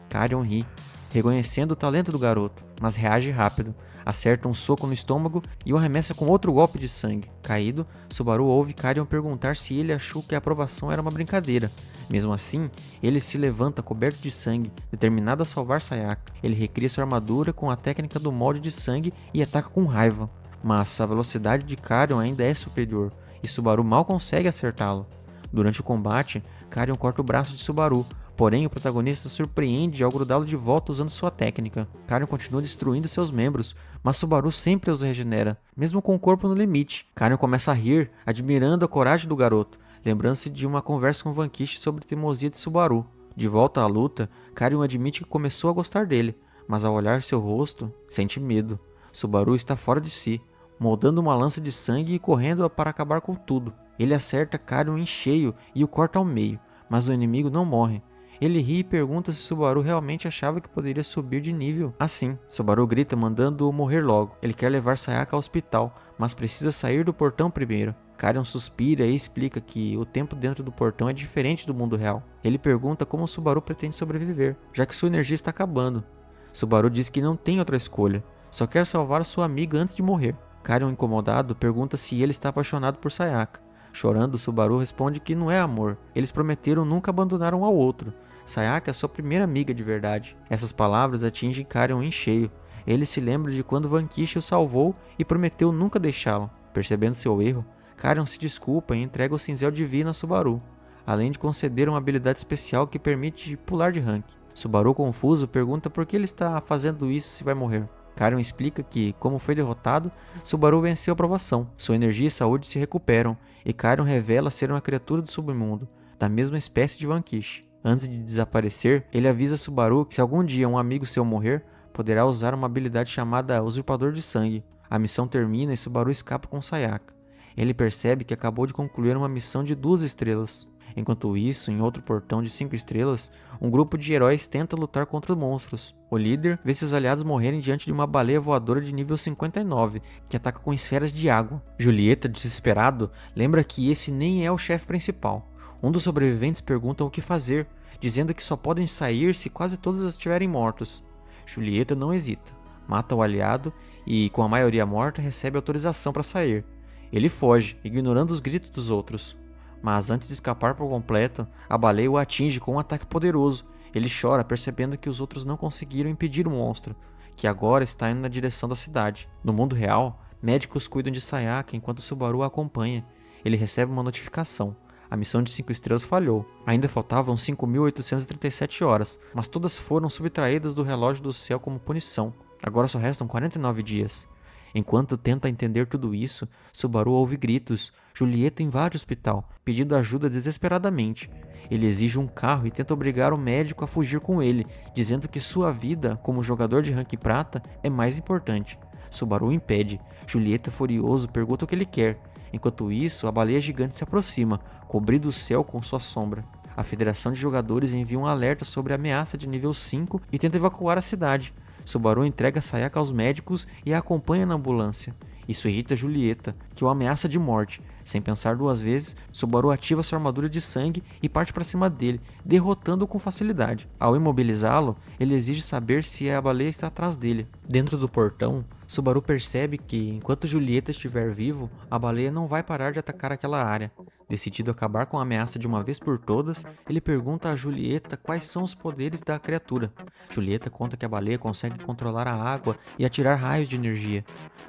Karion ri, reconhecendo o talento do garoto, mas reage rápido. Acerta um soco no estômago e o arremessa com outro golpe de sangue. Caído, Subaru ouve Karion perguntar se ele achou que a aprovação era uma brincadeira. Mesmo assim, ele se levanta coberto de sangue, determinado a salvar Sayaka. Ele recria sua armadura com a técnica do molde de sangue e ataca com raiva. Mas a velocidade de Karion ainda é superior, e Subaru mal consegue acertá-lo. Durante o combate, Karion corta o braço de Subaru, porém o protagonista surpreende ao grudá-lo de volta usando sua técnica. Karion continua destruindo seus membros, mas Subaru sempre os regenera, mesmo com o corpo no limite. Karion começa a rir, admirando a coragem do garoto, lembrando-se de uma conversa com Vanquish sobre a teimosia de Subaru. De volta à luta, Karion admite que começou a gostar dele, mas ao olhar seu rosto, sente medo. Subaru está fora de si, moldando uma lança de sangue e correndo para acabar com tudo. Ele acerta Karion em cheio e o corta ao meio, mas o inimigo não morre. Ele ri e pergunta se Subaru realmente achava que poderia subir de nível assim. Subaru grita mandando-o morrer logo. Ele quer levar Sayaka ao hospital, mas precisa sair do portão primeiro. Karion suspira e explica que o tempo dentro do portão é diferente do mundo real. Ele pergunta como Subaru pretende sobreviver, já que sua energia está acabando. Subaru diz que não tem outra escolha, só quer salvar sua amiga antes de morrer. Karion, incomodado, pergunta se ele está apaixonado por Sayaka. Chorando, Subaru responde que não é amor, eles prometeram nunca abandonar um ao outro. Sayaka é sua primeira amiga de verdade. Essas palavras atingem Karion em cheio. Ele se lembra de quando Vanquish o salvou e prometeu nunca deixá-lo. Percebendo seu erro, Karion se desculpa e entrega o cinzel divino a Subaru, além de conceder uma habilidade especial que permite pular de rank. Subaru, confuso, pergunta por que ele está fazendo isso se vai morrer. Karion explica que, como foi derrotado, Subaru venceu a provação. Sua energia e saúde se recuperam, e Karion revela ser uma criatura do submundo, da mesma espécie de Vanquish. Antes de desaparecer, ele avisa Subaru que se algum dia um amigo seu morrer, poderá usar uma habilidade chamada Usurpador de Sangue. A missão termina e Subaru escapa com Sayaka. Ele percebe que acabou de concluir uma missão de 2 estrelas. Enquanto isso, em outro portão de 5 estrelas, um grupo de heróis tenta lutar contra os monstros. O líder vê seus aliados morrerem diante de uma baleia voadora de nível 59, que ataca com esferas de água. Julieta, desesperado, lembra que esse nem é o chefe principal. Um dos sobreviventes pergunta o que fazer, dizendo que só podem sair se quase todos estiverem mortos. Julieta não hesita, mata o aliado e, com a maioria morta, recebe autorização para sair. Ele foge, ignorando os gritos dos outros. Mas antes de escapar por completo, a baleia o atinge com um ataque poderoso. Ele chora, percebendo que os outros não conseguiram impedir o monstro, que agora está indo na direção da cidade. No mundo real, médicos cuidam de Sayaka enquanto Subaru a acompanha. Ele recebe uma notificação. A missão de 5 estrelas falhou. Ainda faltavam 5.837 horas, mas todas foram subtraídas do relógio do céu como punição. Agora só restam 49 dias. Enquanto tenta entender tudo isso, Subaru ouve gritos. Julieta invade o hospital, pedindo ajuda desesperadamente. Ele exige um carro e tenta obrigar o médico a fugir com ele, dizendo que sua vida, como jogador de rank prata, é mais importante. Subaru impede. Julieta, furioso, pergunta o que ele quer. Enquanto isso, a baleia gigante se aproxima, cobrindo o céu com sua sombra. A Federação de Jogadores envia um alerta sobre a ameaça de nível 5 e tenta evacuar a cidade. Subaru entrega Sayaka aos médicos e a acompanha na ambulância. Isso irrita Julieta, que o ameaça de morte. Sem pensar 2 vezes, Subaru ativa sua armadura de sangue e parte para cima dele, derrotando-o com facilidade. Ao imobilizá-lo, ele exige saber se a baleia está atrás dele. Dentro do portão, Subaru percebe que, enquanto Julieta estiver vivo, a baleia não vai parar de atacar aquela área. Decidido a acabar com a ameaça de uma vez por todas, ele pergunta a Julieta quais são os poderes da criatura. Julieta conta que a baleia consegue controlar a água e atirar raios de energia.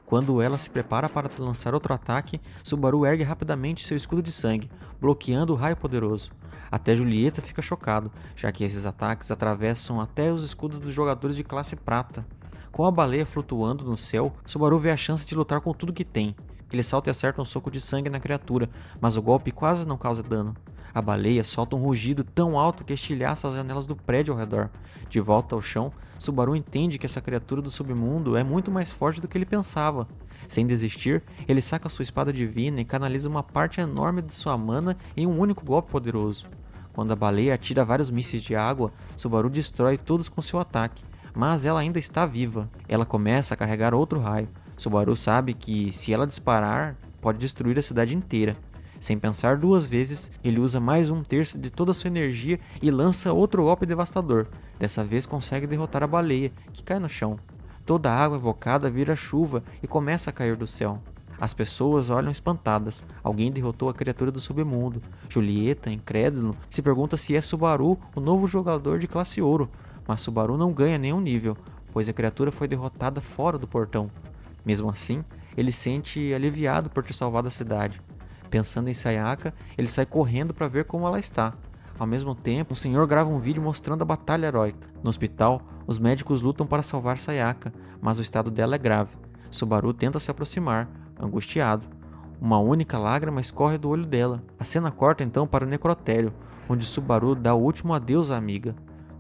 Quando ela se prepara para lançar outro ataque, Subaru ergue rapidamente seu escudo de sangue, bloqueando o raio poderoso. Até Julieta fica chocado, já que esses ataques atravessam até os escudos dos jogadores de classe prata. Com a baleia flutuando no céu, Subaru vê a chance de lutar com tudo que tem. Ele salta e acerta um soco de sangue na criatura, mas o golpe quase não causa dano. A baleia solta um rugido tão alto que estilhaça as janelas do prédio ao redor. De volta ao chão, Subaru entende que essa criatura do submundo é muito mais forte do que ele pensava. Sem desistir, ele saca sua espada divina e canaliza uma parte enorme de sua mana em um único golpe poderoso. Quando a baleia atira vários mísseis de água, Subaru destrói todos com seu ataque, mas ela ainda está viva. Ela começa a carregar outro raio. Subaru sabe que, se ela disparar, pode destruir a cidade inteira. Sem pensar 2 vezes, ele usa mais 1/3 de toda a sua energia e lança outro golpe devastador. Dessa vez consegue derrotar a baleia, que cai no chão. Toda a água evocada vira chuva e começa a cair do céu. As pessoas olham espantadas. Alguém derrotou a criatura do submundo. Julieta, incrédulo, se pergunta se é Subaru o novo jogador de classe ouro. Mas Subaru não ganha nenhum nível, pois a criatura foi derrotada fora do portão. Mesmo assim, ele se sente aliviado por ter salvado a cidade. Pensando em Sayaka, ele sai correndo para ver como ela está. Ao mesmo tempo, o senhor grava um vídeo mostrando a batalha heróica. No hospital, os médicos lutam para salvar Sayaka, mas o estado dela é grave. Subaru tenta se aproximar, angustiado. Uma única lágrima escorre do olho dela. A cena corta então para o necrotério, onde Subaru dá o último adeus à amiga.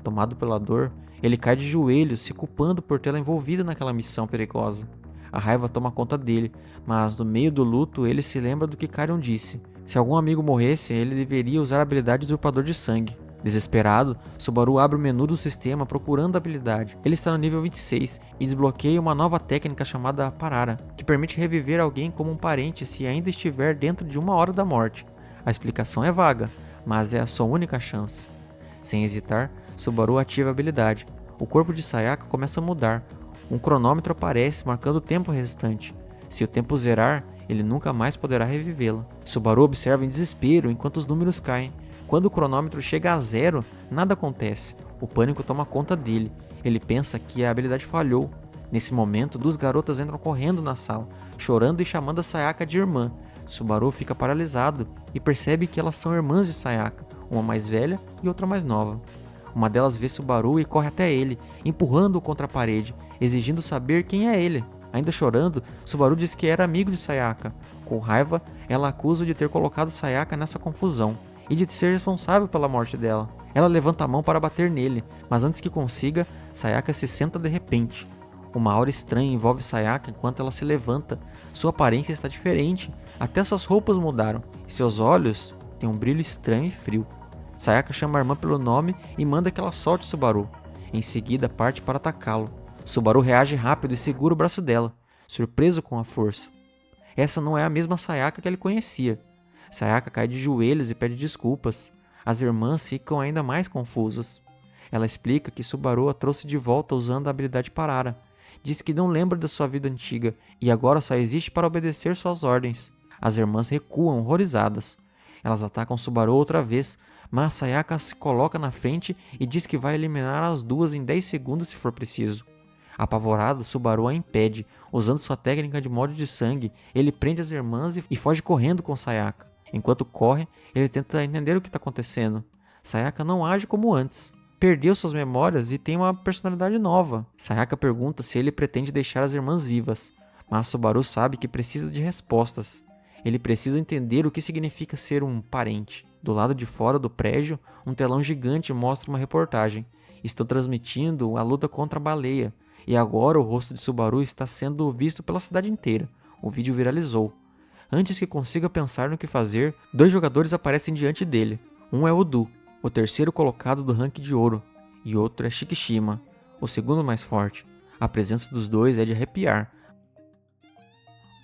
Tomado pela dor, ele cai de joelhos, se culpando por tê-la envolvida naquela missão perigosa. A raiva toma conta dele, mas no meio do luto ele se lembra do que Karion disse. Se algum amigo morresse, ele deveria usar a habilidade Usurpador de Sangue. Desesperado, Subaru abre o menu do sistema procurando a habilidade. Ele está no nível 26 e desbloqueia uma nova técnica chamada Parara, que permite reviver alguém como um parente se ainda estiver dentro de 1 hora da morte. A explicação é vaga, mas é a sua única chance. Sem hesitar, Subaru ativa a habilidade. O corpo de Sayaka começa a mudar. Um cronômetro aparece marcando o tempo restante. Se o tempo zerar, ele nunca mais poderá revivê-la. Subaru observa em desespero enquanto os números caem. Quando o cronômetro chega a 0, nada acontece. O pânico toma conta dele. Ele pensa que a habilidade falhou. Nesse momento, 2 garotas entram correndo na sala, chorando e chamando a Sayaka de irmã. Subaru fica paralisado e percebe que elas são irmãs de Sayaka, uma mais velha e outra mais nova. Uma delas vê Subaru e corre até ele, empurrando-o contra a parede, exigindo saber quem é ele. Ainda chorando, Subaru diz que era amigo de Sayaka. Com raiva, ela acusa de ter colocado Sayaka nessa confusão e de ser responsável pela morte dela. Ela levanta a mão para bater nele, mas antes que consiga, Sayaka se senta de repente. Uma aura estranha envolve Sayaka enquanto ela se levanta. Sua aparência está diferente, até suas roupas mudaram, e seus olhos têm um brilho estranho e frio. Sayaka chama a irmã pelo nome e manda que ela solte Subaru. Em seguida, parte para atacá-lo. Subaru reage rápido e segura o braço dela, surpreso com a força. Essa não é a mesma Sayaka que ele conhecia. Sayaka cai de joelhos e pede desculpas. As irmãs ficam ainda mais confusas. Ela explica que Subaru a trouxe de volta usando a habilidade Parara. Diz que não lembra da sua vida antiga e agora só existe para obedecer suas ordens. As irmãs recuam horrorizadas. Elas atacam Subaru outra vez, mas Sayaka se coloca na frente e diz que vai eliminar as duas em 10 segundos se for preciso. Apavorado, Subaru a impede. Usando sua técnica de molde de sangue, ele prende as irmãs e foge correndo com Sayaka. Enquanto corre, ele tenta entender o que está acontecendo. Sayaka não age como antes. Perdeu suas memórias e tem uma personalidade nova. Sayaka pergunta se ele pretende deixar as irmãs vivas, mas Subaru sabe que precisa de respostas. Ele precisa entender o que significa ser um parente. Do lado de fora do prédio, um telão gigante mostra uma reportagem. Estão transmitindo a luta contra a baleia, e agora o rosto de Subaru está sendo visto pela cidade inteira. O vídeo viralizou. Antes que consiga pensar no que fazer, 2 jogadores aparecem diante dele. Um é Odu, o terceiro colocado do ranking de ouro, e outro é Shikishima, o segundo mais forte. A presença dos dois é de arrepiar.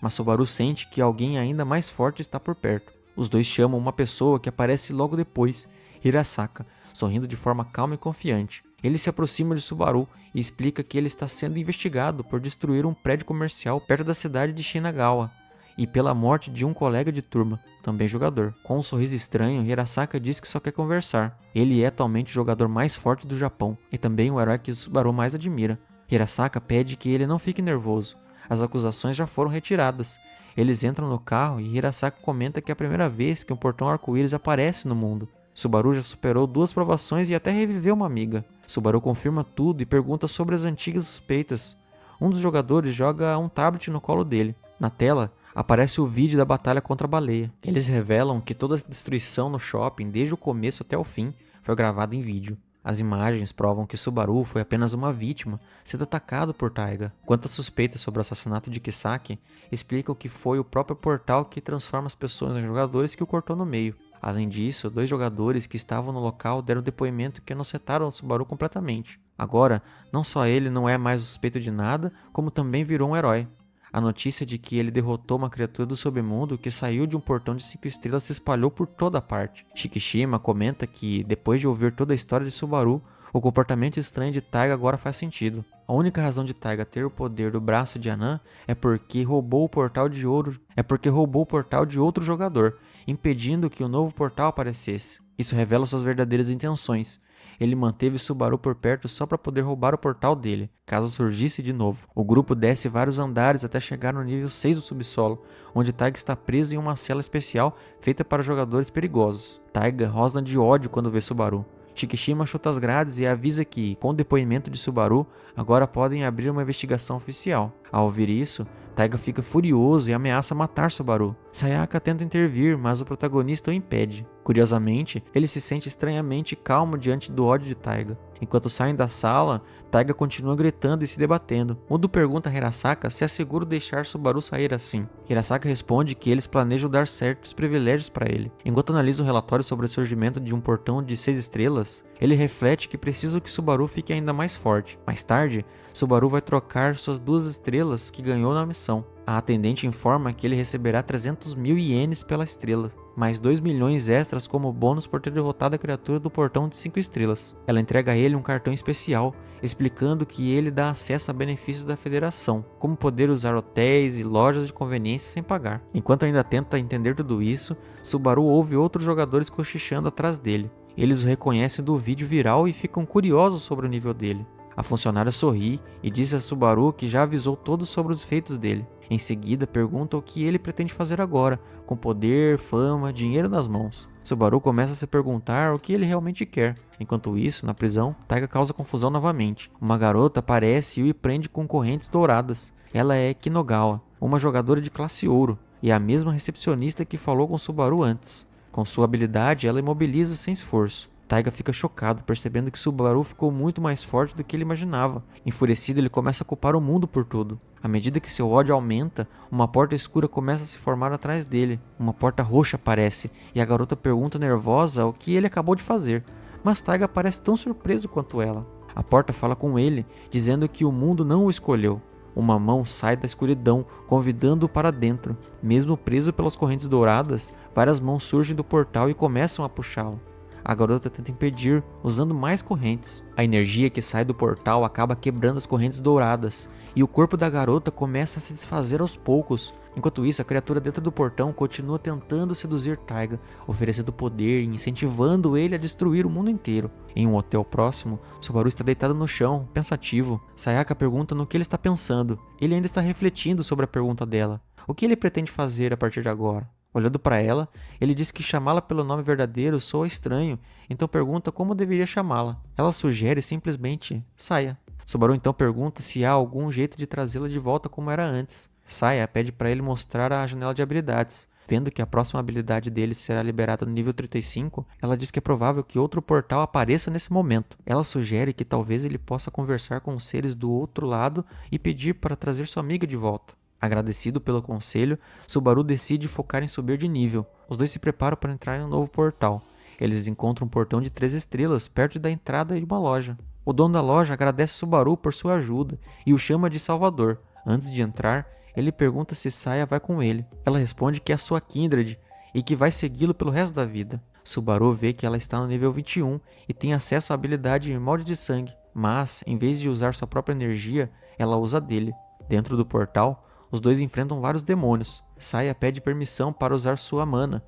Mas Subaru sente que alguém ainda mais forte está por perto. Os dois chamam uma pessoa que aparece logo depois, Hirasaka, sorrindo de forma calma e confiante. Ele se aproxima de Subaru e explica que ele está sendo investigado por destruir um prédio comercial perto da cidade de Shinagawa e pela morte de um colega de turma, também jogador. Com um sorriso estranho, Hirasaka diz que só quer conversar. Ele é atualmente o jogador mais forte do Japão e também o herói que Subaru mais admira. Hirasaka pede que ele não fique nervoso. As acusações já foram retiradas. Eles entram no carro e Hirasaka comenta que é a primeira vez que um portão arco-íris aparece no mundo. Subaru já superou 2 provações e até reviveu uma amiga. Subaru confirma tudo e pergunta sobre as antigas suspeitas. Um dos jogadores joga um tablet no colo dele. Na tela, aparece o vídeo da batalha contra a baleia. Eles revelam que toda a destruição no shopping, desde o começo até o fim, foi gravada em vídeo. As imagens provam que Subaru foi apenas uma vítima, sendo atacado por Taiga. Quanto às suspeitas sobre o assassinato de Kisaki, explicam que foi o próprio portal que transforma as pessoas em jogadores que o cortou no meio. Além disso, 2 jogadores que estavam no local deram depoimento que inocentaram Subaru completamente. Agora, não só ele não é mais suspeito de nada, como também virou um herói. A notícia de que ele derrotou uma criatura do submundo que saiu de um portão de 5 estrelas se espalhou por toda parte. Shikishima comenta que, depois de ouvir toda a história de Subaru, o comportamento estranho de Taiga agora faz sentido. A única razão de Taiga ter o poder do braço de Anan é porque roubou o portal de outro jogador, impedindo que o novo portal aparecesse. Isso revela suas verdadeiras intenções. Ele manteve Subaru por perto só para poder roubar o portal dele, caso surgisse de novo. O grupo desce vários andares até chegar no nível 6 do subsolo, onde Taiga está preso em uma cela especial feita para jogadores perigosos. Taiga rosna de ódio quando vê Subaru. Shikishima chuta as grades e avisa que, com o depoimento de Subaru, agora podem abrir uma investigação oficial. Ao ouvir isso, Taiga fica furioso e ameaça matar Subaru. Sayaka tenta intervir, mas o protagonista o impede. Curiosamente, ele se sente estranhamente calmo diante do ódio de Taiga. Enquanto saem da sala, Taiga continua gritando e se debatendo. Mudo pergunta a Hirasaka se é seguro deixar Subaru sair assim. Hirasaka responde que eles planejam dar certos privilégios para ele. Enquanto analisa o relatório sobre o surgimento de um portão de 6 estrelas, ele reflete que precisa que Subaru fique ainda mais forte. Mais tarde, Subaru vai trocar suas 2 estrelas que ganhou na missão. A atendente informa que ele receberá 300 mil ienes pela estrela, mais 2 milhões extras como bônus por ter derrotado a criatura do portão de 5 estrelas. Ela entrega a ele um cartão especial, explicando que ele dá acesso a benefícios da federação, como poder usar hotéis e lojas de conveniência sem pagar. Enquanto ainda tenta entender tudo isso, Subaru ouve outros jogadores cochichando atrás dele. Eles o reconhecem do vídeo viral e ficam curiosos sobre o nível dele. A funcionária sorri e diz a Subaru que já avisou todos sobre os feitos dele. Em seguida, pergunta o que ele pretende fazer agora, com poder, fama, dinheiro nas mãos. Subaru começa a se perguntar o que ele realmente quer. Enquanto isso, na prisão, Taiga causa confusão novamente. Uma garota aparece e o prende com correntes douradas. Ela é Kinogawa, uma jogadora de classe ouro, e é a mesma recepcionista que falou com Subaru antes. Com sua habilidade, ela imobiliza sem esforço. Taiga fica chocado, percebendo que Subaru ficou muito mais forte do que ele imaginava. Enfurecido, ele começa a culpar o mundo por tudo. À medida que seu ódio aumenta, uma porta escura começa a se formar atrás dele. Uma porta roxa aparece, e a garota pergunta nervosa o que ele acabou de fazer. Mas Taiga parece tão surpreso quanto ela. A porta fala com ele, dizendo que o mundo não o escolheu. Uma mão sai da escuridão, convidando-o para dentro. Mesmo preso pelas correntes douradas, várias mãos surgem do portal e começam a puxá-lo. A garota tenta impedir, usando mais correntes. A energia que sai do portal acaba quebrando as correntes douradas, e o corpo da garota começa a se desfazer aos poucos. Enquanto isso, a criatura dentro do portão continua tentando seduzir Taiga, oferecendo poder e incentivando ele a destruir o mundo inteiro. Em um hotel próximo, Subaru está deitado no chão, pensativo. Sayaka pergunta no que ele está pensando. Ele ainda está refletindo sobre a pergunta dela. O que ele pretende fazer a partir de agora? Olhando para ela, ele diz que chamá-la pelo nome verdadeiro soa estranho, então pergunta como deveria chamá-la. Ela sugere simplesmente Saya. Subaru então pergunta se há algum jeito de trazê-la de volta como era antes. Saya pede para ele mostrar a janela de habilidades. Vendo que a próxima habilidade dele será liberada no nível 35, ela diz que é provável que outro portal apareça nesse momento. Ela sugere que talvez ele possa conversar com os seres do outro lado e pedir para trazer sua amiga de volta. Agradecido pelo conselho, Subaru decide focar em subir de nível. Os dois se preparam para entrar em um novo portal. Eles encontram um portão de 3 estrelas perto da entrada de uma loja. O dono da loja agradece Subaru por sua ajuda e o chama de Salvador. Antes de entrar, ele pergunta se Saya vai com ele. Ela responde que é sua Kindred e que vai segui-lo pelo resto da vida. Subaru vê que ela está no nível 21 e tem acesso à habilidade em molde de sangue, mas, em vez de usar sua própria energia, ela usa dele. Dentro do portal, os dois enfrentam vários demônios. Saya pede permissão para usar sua mana.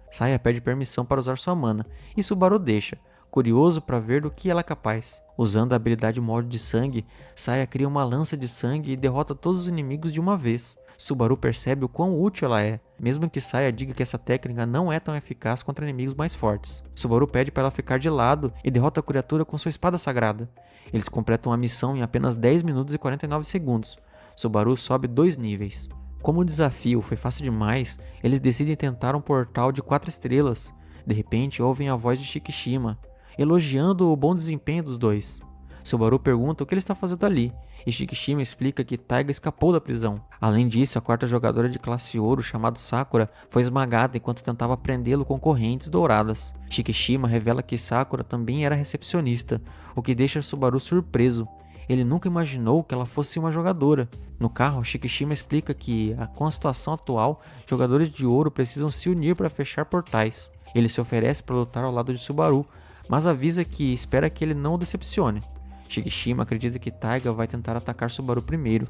E Subaru deixa, curioso para ver do que ela é capaz. Usando a habilidade molde de sangue, Saya cria uma lança de sangue e derrota todos os inimigos de uma vez. Subaru percebe o quão útil ela é, mesmo que Saya diga que essa técnica não é tão eficaz contra inimigos mais fortes. Subaru pede para ela ficar de lado e derrota a criatura com sua espada sagrada. Eles completam a missão em apenas 10 minutos e 49 segundos. Subaru sobe 2 níveis. Como o desafio foi fácil demais, eles decidem tentar um portal de 4 estrelas. De repente, ouvem a voz de Shikishima, elogiando o bom desempenho dos dois. Subaru pergunta o que ele está fazendo ali, e Shikishima explica que Taiga escapou da prisão. Além disso, a quarta jogadora de classe ouro, chamada Sakura, foi esmagada enquanto tentava prendê-lo com correntes douradas. Shikishima revela que Sakura também era recepcionista, o que deixa Subaru surpreso. Ele nunca imaginou que ela fosse uma jogadora. No carro, Shikishima explica que, com a situação atual, jogadores de ouro precisam se unir para fechar portais. Ele se oferece para lutar ao lado de Subaru, mas avisa que espera que ele não o decepcione. Shikishima acredita que Taiga vai tentar atacar Subaru primeiro.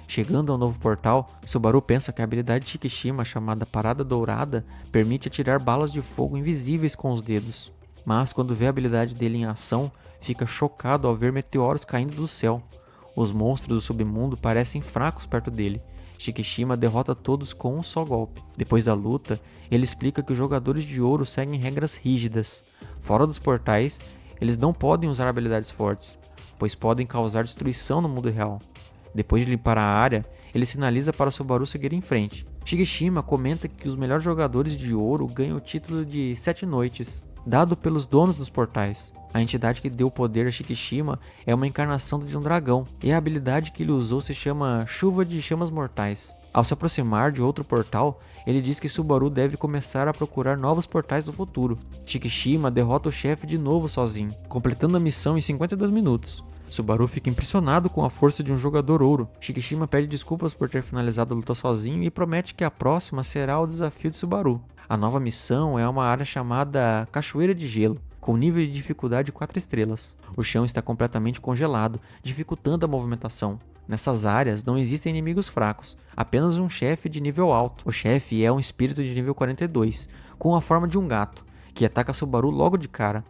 Chegando ao novo portal, Subaru pensa que a habilidade de Shikishima, chamada Parada Dourada, permite atirar balas de fogo invisíveis com os dedos. Mas quando vê a habilidade dele em ação, fica chocado ao ver meteoros caindo do céu. Os monstros do submundo parecem fracos perto dele. Shikishima derrota todos com um só golpe. Depois da luta, ele explica que os jogadores de ouro seguem regras rígidas. Fora dos portais, eles não podem usar habilidades fortes, pois podem causar destruição no mundo real. Depois de limpar a área, ele sinaliza para Subaru seguir em frente. Shikishima comenta que os melhores jogadores de ouro ganham o título de 7 noites, dado pelos donos dos portais. A entidade que deu poder a Shikishima é uma encarnação de um dragão, e a habilidade que ele usou se chama Chuva de Chamas Mortais. Ao se aproximar de outro portal, ele diz que Subaru deve começar a procurar novos portais do futuro. Shikishima derrota o chefe de novo sozinho, completando a missão em 52 minutos. Subaru fica impressionado com a força de um jogador ouro. Shikishima pede desculpas por ter finalizado a luta sozinho e promete que a próxima será o desafio de Subaru. A nova missão é uma área chamada Cachoeira de Gelo, com nível de dificuldade 4 estrelas. O chão está completamente congelado, dificultando a movimentação. Nessas áreas não existem inimigos fracos, apenas um chefe de nível alto. O chefe é um espírito de nível 42, com a forma de um gato, que ataca Subaru logo de cara.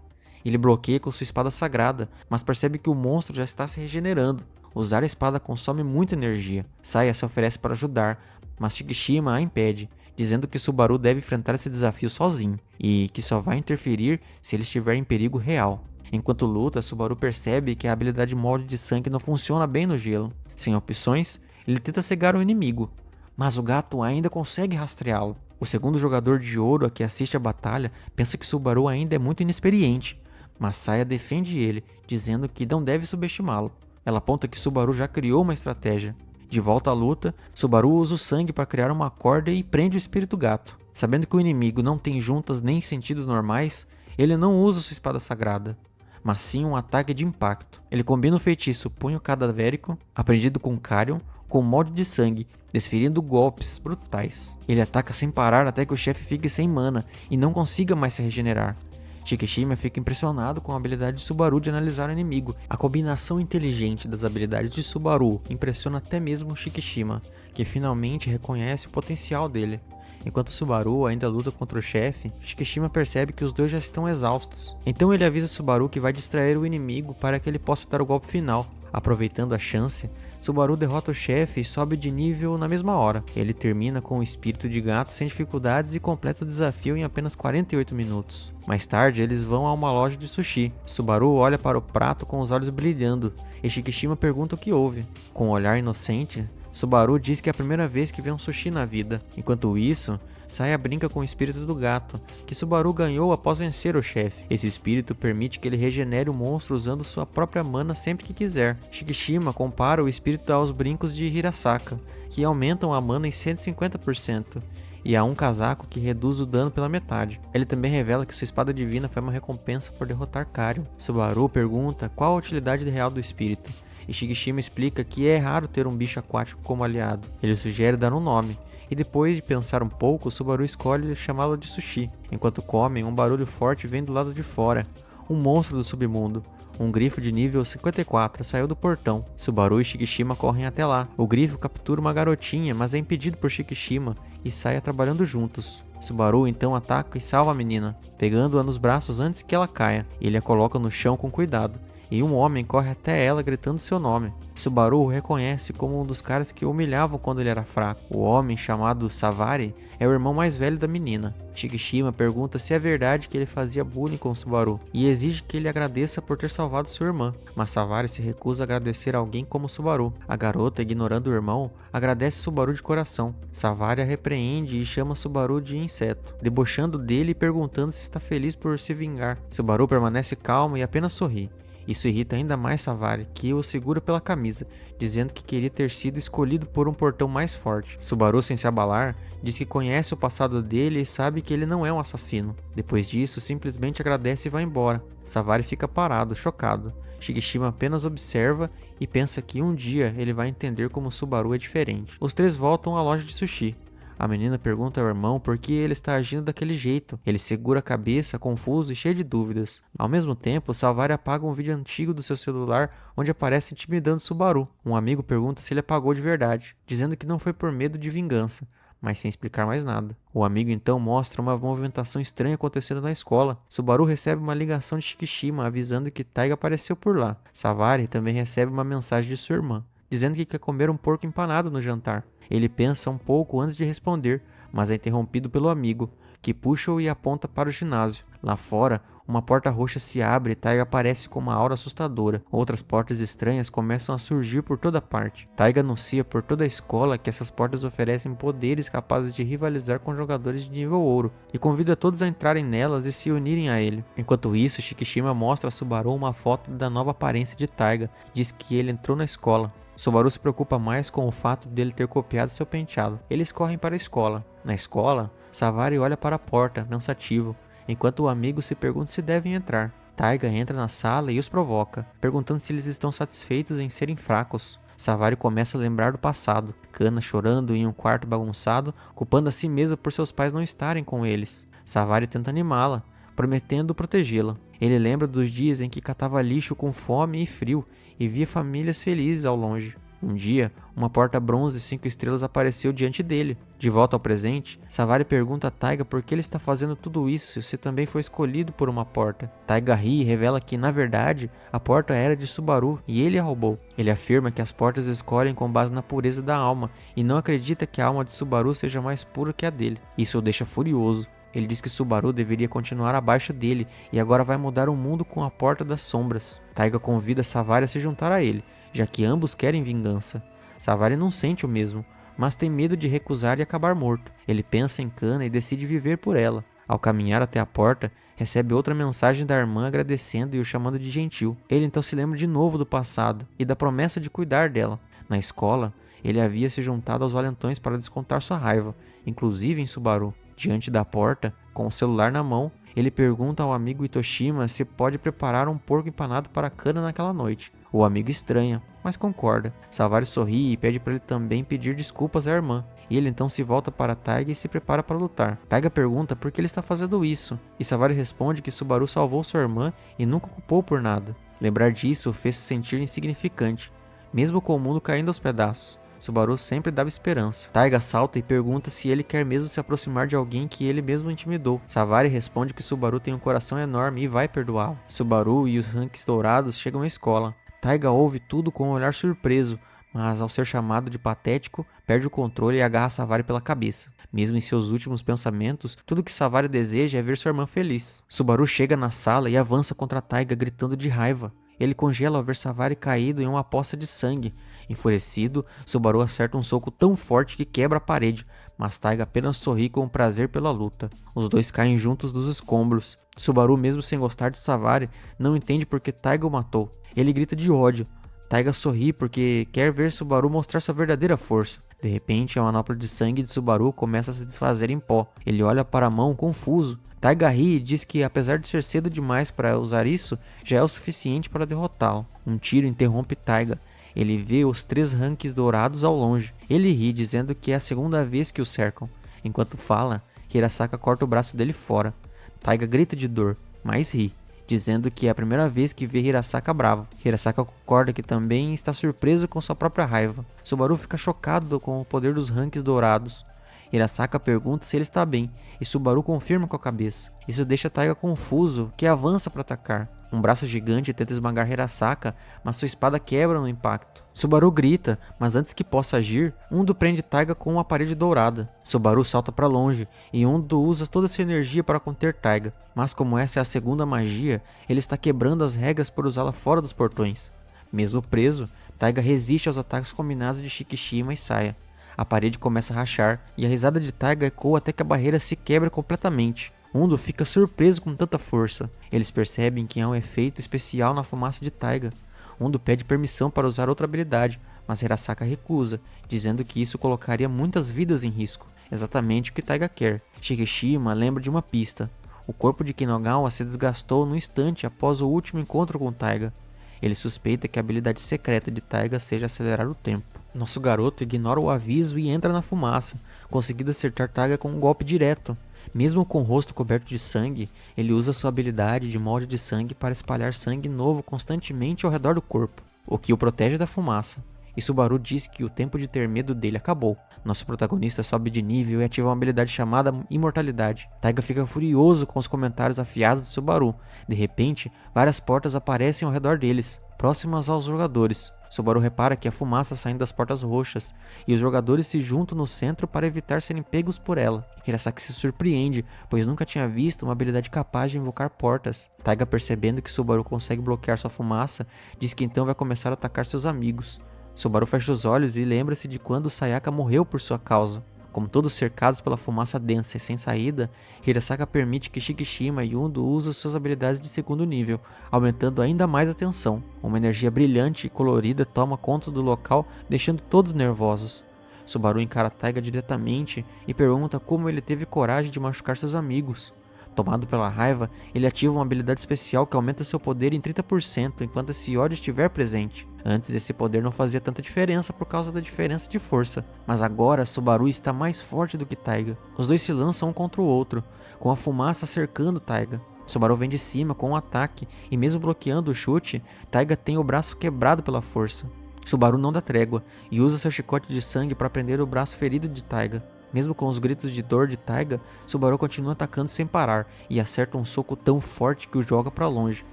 Ele bloqueia com sua espada sagrada, mas percebe que o monstro já está se regenerando. Usar a espada consome muita energia. Saya se oferece para ajudar, mas Shikishima a impede, dizendo que Subaru deve enfrentar esse desafio sozinho, e que só vai interferir se ele estiver em perigo real. Enquanto luta, Subaru percebe que a habilidade molde de sangue não funciona bem no gelo. Sem opções, ele tenta cegar o inimigo, mas o gato ainda consegue rastreá-lo. O segundo jogador de ouro a que assiste a batalha pensa que Subaru ainda é muito inexperiente, mas Saya defende ele, dizendo que não deve subestimá-lo. Ela aponta que Subaru já criou uma estratégia. De volta à luta, Subaru usa o sangue para criar uma corda e prende o espírito gato. Sabendo que o inimigo não tem juntas nem sentidos normais, ele não usa sua espada sagrada, mas sim um ataque de impacto. Ele combina o feitiço Punho Cadavérico, aprendido com Carrion, com molde de sangue, desferindo golpes brutais. Ele ataca sem parar até que o chefe fique sem mana e não consiga mais se regenerar. Shikishima fica impressionado com a habilidade de Subaru de analisar o inimigo. A combinação inteligente das habilidades de Subaru impressiona até mesmo Shikishima, que finalmente reconhece o potencial dele. Enquanto Subaru ainda luta contra o chefe, Shikishima percebe que os dois já estão exaustos. Então ele avisa Subaru que vai distrair o inimigo para que ele possa dar o golpe final. Aproveitando a chance, Subaru derrota o chefe e sobe de nível na mesma hora. Ele termina com o espírito de gato sem dificuldades e completa o desafio em apenas 48 minutos. Mais tarde, eles vão a uma loja de sushi. Subaru olha para o prato com os olhos brilhando, e Shikishima pergunta o que houve. Com um olhar inocente, Subaru diz que é a primeira vez que vê um sushi na vida. Enquanto isso, Saya brinca com o espírito do gato, que Subaru ganhou após vencer o chefe. Esse espírito permite que ele regenere o monstro usando sua própria mana sempre que quiser. Shikishima compara o espírito aos brincos de Hirasaka, que aumentam a mana em 150%, e a um casaco que reduz o dano pela metade. Ele também revela que sua espada divina foi uma recompensa por derrotar Carrion. Subaru pergunta qual a utilidade real do espírito, e Shikishima explica que é raro ter um bicho aquático como aliado. Ele sugere dar um nome, e depois de pensar um pouco, Subaru escolhe chamá-lo de Sushi. Enquanto comem, um barulho forte vem do lado de fora. Um monstro do submundo, um grifo de nível 54, saiu do portão. Subaru e Shikishima correm até lá. O grifo captura uma garotinha, mas é impedido por Shikishima e sai trabalhando juntos. Subaru então ataca e salva a menina, pegando-a nos braços antes que ela caia. Ele a coloca no chão com cuidado, e um homem corre até ela gritando seu nome. Subaru o reconhece como um dos caras que o humilhavam quando ele era fraco. O homem, chamado Savari, é o irmão mais velho da menina. Shikishima pergunta se é verdade que ele fazia bullying com Subaru e exige que ele agradeça por ter salvado sua irmã, mas Savari se recusa a agradecer a alguém como Subaru. A garota, ignorando o irmão, agradece Subaru de coração. Savari a repreende e chama Subaru de inseto, debochando dele e perguntando se está feliz por se vingar. Subaru permanece calmo e apenas sorri. Isso irrita ainda mais Savari, que o segura pela camisa, dizendo que queria ter sido escolhido por um portão mais forte. Subaru, sem se abalar, diz que conhece o passado dele e sabe que ele não é um assassino. Depois disso, simplesmente agradece e vai embora. Savari fica parado, chocado. Shikishima apenas observa e pensa que um dia ele vai entender como Subaru é diferente. Os três voltam à loja de sushi. A menina pergunta ao irmão por que ele está agindo daquele jeito. Ele segura a cabeça, confuso e cheio de dúvidas. Ao mesmo tempo, Savari apaga um vídeo antigo do seu celular onde aparece intimidando Subaru. Um amigo pergunta se ele apagou de verdade, dizendo que não foi por medo de vingança, mas sem explicar mais nada. O amigo então mostra uma movimentação estranha acontecendo na escola. Subaru recebe uma ligação de Shikishima avisando que Taiga apareceu por lá. Savari também recebe uma mensagem de sua irmã, dizendo que quer comer um porco empanado no jantar. Ele pensa um pouco antes de responder, mas é interrompido pelo amigo, que puxa-o e aponta para o ginásio. Lá fora, Uma porta roxa se abre e Taiga aparece com uma aura assustadora. Outras portas estranhas começam a surgir por toda parte. Taiga anuncia por toda a escola que essas portas oferecem poderes capazes de rivalizar com jogadores de nível ouro, e convida todos a entrarem nelas e se unirem a ele. Enquanto isso, Shikishima mostra a Subaru uma foto da nova aparência de Taiga e diz que ele entrou na escola. Subaru se preocupa mais com o fato dele ter copiado seu penteado. Eles correm para a escola. Na escola, Savari olha para a porta, pensativo, enquanto o amigo se pergunta se devem entrar. Taiga entra na sala e os provoca, perguntando se eles estão satisfeitos em serem fracos. Savari começa a lembrar do passado, Kana chorando em um quarto bagunçado, culpando a si mesma por seus pais não estarem com eles. Savari tenta animá-la, prometendo protegê-la. Ele lembra dos dias em que catava lixo com fome e frio e via famílias felizes ao longe. Um dia, uma porta bronze 5 estrelas apareceu diante dele. De volta ao presente, Savari pergunta a Taiga por que ele está fazendo tudo isso se também foi escolhido por uma porta. Taiga ri e revela que, na verdade, a porta era de Subaru e ele a roubou. Ele afirma que as portas escolhem com base na pureza da alma e não acredita que a alma de Subaru seja mais pura que a dele. Isso o deixa furioso. Ele diz que Subaru deveria continuar abaixo dele e agora vai mudar o mundo com a Porta das Sombras. Taiga convida Savari a se juntar a ele, já que ambos querem vingança. Savari não sente o mesmo, mas tem medo de recusar e acabar morto. Ele pensa em Kana e decide viver por ela. Ao caminhar até a porta, recebe outra mensagem da irmã agradecendo e o chamando de gentil. Ele então se lembra de novo do passado e da promessa de cuidar dela. Na escola, ele havia se juntado aos valentões para descontar sua raiva, inclusive em Subaru. Diante da porta, com o celular na mão, ele pergunta ao amigo Itoshima se pode preparar um porco empanado para Kana naquela noite. O amigo estranha, mas concorda. Savari sorri e pede para ele também pedir desculpas à irmã. E ele então se volta para Taiga e se prepara para lutar. Taiga pergunta por que ele está fazendo isso, e Savari responde que Subaru salvou sua irmã e nunca culpou por nada. Lembrar disso o fez se sentir insignificante, mesmo com o mundo caindo aos pedaços. Subaru sempre dava esperança. Taiga salta e pergunta se ele quer mesmo se aproximar de alguém que ele mesmo intimidou. Savari responde que Subaru tem um coração enorme e vai perdoá-lo. Subaru e os ranks dourados chegam à escola. Taiga ouve tudo com um olhar surpreso, mas ao ser chamado de patético, perde o controle e agarra Savari pela cabeça. Mesmo em seus últimos pensamentos, tudo que Savari deseja é ver sua irmã feliz. Subaru chega na sala e avança contra Taiga gritando de raiva. Ele congela ao ver Savari caído em uma poça de sangue. Enfurecido, Subaru acerta um soco tão forte que quebra a parede, mas Taiga apenas sorri com prazer pela luta. Os dois caem juntos dos escombros. Subaru, mesmo sem gostar de Savari, não entende por que Taiga o matou. Ele grita de ódio. Taiga sorri porque quer ver Subaru mostrar sua verdadeira força. De repente, a manopla de sangue de Subaru começa a se desfazer em pó. Ele olha para a mão confuso. Taiga ri e diz que, apesar de ser cedo demais para usar isso, já é o suficiente para derrotá-lo. Um tiro interrompe Taiga. Ele vê os 3 ranks dourados ao longe. Ele ri, dizendo que é a segunda vez que o cercam. Enquanto fala, Hirasaka corta o braço dele fora. Taiga grita de dor, mas ri, dizendo que é a primeira vez que vê Hirasaka bravo. Hirasaka concorda que também está surpreso com sua própria raiva. Subaru fica chocado com o poder dos ranks dourados. Hirasaka pergunta se ele está bem, e Subaru confirma com a cabeça. Isso deixa Taiga confuso, que avança para atacar. Um braço gigante tenta esmagar Hirasaka, mas sua espada quebra no impacto. Subaru grita, mas antes que possa agir, Undo prende Taiga com uma parede dourada. Subaru salta para longe, e Undo usa toda sua energia para conter Taiga. Mas como essa é a segunda magia, ele está quebrando as regras por usá-la fora dos portões. Mesmo preso, Taiga resiste aos ataques combinados de Shikishima e Saya. A parede começa a rachar, e a risada de Taiga ecoa até que a barreira se quebra completamente. Undo fica surpreso com tanta força. Eles percebem que há um efeito especial na fumaça de Taiga. Undo pede permissão para usar outra habilidade, mas Hirasaka recusa, dizendo que isso colocaria muitas vidas em risco. Exatamente o que Taiga quer. Shikishima lembra de uma pista. O corpo de Kinogawa se desgastou no instante após o último encontro com Taiga. Ele suspeita que a habilidade secreta de Taiga seja acelerar o tempo. Nosso garoto ignora o aviso e entra na fumaça, conseguindo acertar Taiga com um golpe direto. Mesmo com o rosto coberto de sangue, ele usa sua habilidade de molde de sangue para espalhar sangue novo constantemente ao redor do corpo, o que o protege da fumaça. E Subaru diz que o tempo de ter medo dele acabou. Nosso protagonista sobe de nível e ativa uma habilidade chamada Imortalidade. Taiga fica furioso com os comentários afiados de Subaru. De repente, várias portas aparecem ao redor deles, próximas aos jogadores. Subaru repara que há fumaça saindo das portas roxas, e os jogadores se juntam no centro para evitar serem pegos por ela. Hirasaki se surpreende, pois nunca tinha visto uma habilidade capaz de invocar portas. Taiga, percebendo que Subaru consegue bloquear sua fumaça, diz que então vai começar a atacar seus amigos. Subaru fecha os olhos e lembra-se de quando Sayaka morreu por sua causa. Como todos cercados pela fumaça densa e sem saída, Hirasaka permite que Shikishima e Yundo usem suas habilidades de segundo nível, aumentando ainda mais a tensão. Uma energia brilhante e colorida toma conta do local, deixando todos nervosos. Subaru encara Taiga diretamente e pergunta como ele teve coragem de machucar seus amigos. Tomado pela raiva, ele ativa uma habilidade especial que aumenta seu poder em 30% enquanto esse ódio estiver presente. Antes esse poder não fazia tanta diferença por causa da diferença de força, mas agora Subaru está mais forte do que Taiga. Os dois se lançam um contra o outro, com a fumaça cercando Taiga. Subaru vem de cima com um ataque, e mesmo bloqueando o chute, Taiga tem o braço quebrado pela força. Subaru não dá trégua, e usa seu chicote de sangue para prender o braço ferido de Taiga. Mesmo com os gritos de dor de Taiga, Subaru continua atacando sem parar, e acerta um soco tão forte que o joga para longe,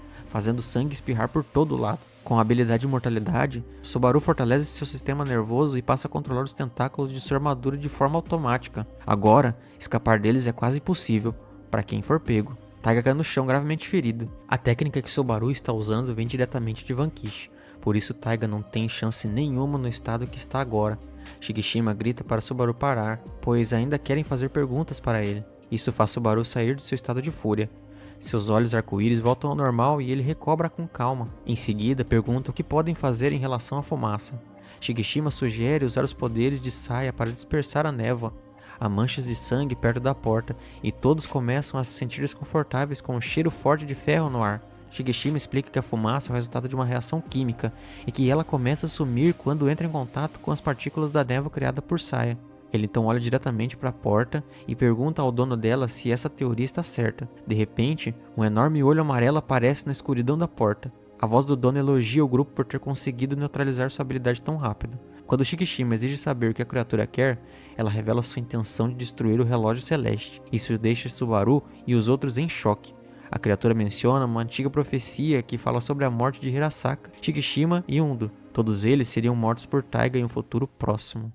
fazendo sangue espirrar por todo lado. Com a habilidade de imortalidade, Subaru fortalece seu sistema nervoso e passa a controlar os tentáculos de sua armadura de forma automática. Agora, escapar deles é quase impossível, para quem for pego. Taiga cai no chão gravemente ferido. A técnica que Subaru está usando vem diretamente de Vanquish, por isso Taiga não tem chance nenhuma no estado que está agora. Shikishima grita para Subaru parar, pois ainda querem fazer perguntas para ele. Isso faz Subaru sair do seu estado de fúria. Seus olhos arco-íris voltam ao normal e ele recobra com calma. Em seguida, pergunta o que podem fazer em relação à fumaça. Shikishima sugere usar os poderes de Saya para dispersar a névoa. Há manchas de sangue perto da porta e todos começam a se sentir desconfortáveis com o cheiro forte de ferro no ar. Shikishima explica que a fumaça é o resultado de uma reação química e que ela começa a sumir quando entra em contato com as partículas da névoa criada por Saya. Ele então olha diretamente para a porta e pergunta ao dono dela se essa teoria está certa. De repente, um enorme olho amarelo aparece na escuridão da porta. A voz do dono elogia o grupo por ter conseguido neutralizar sua habilidade tão rápido. Quando Shikishima exige saber o que a criatura quer, ela revela sua intenção de destruir o relógio celeste. Isso deixa Subaru e os outros em choque. A criatura menciona uma antiga profecia que fala sobre a morte de Hirasaka, Shikishima e Yundo. Todos eles seriam mortos por Taiga em um futuro próximo.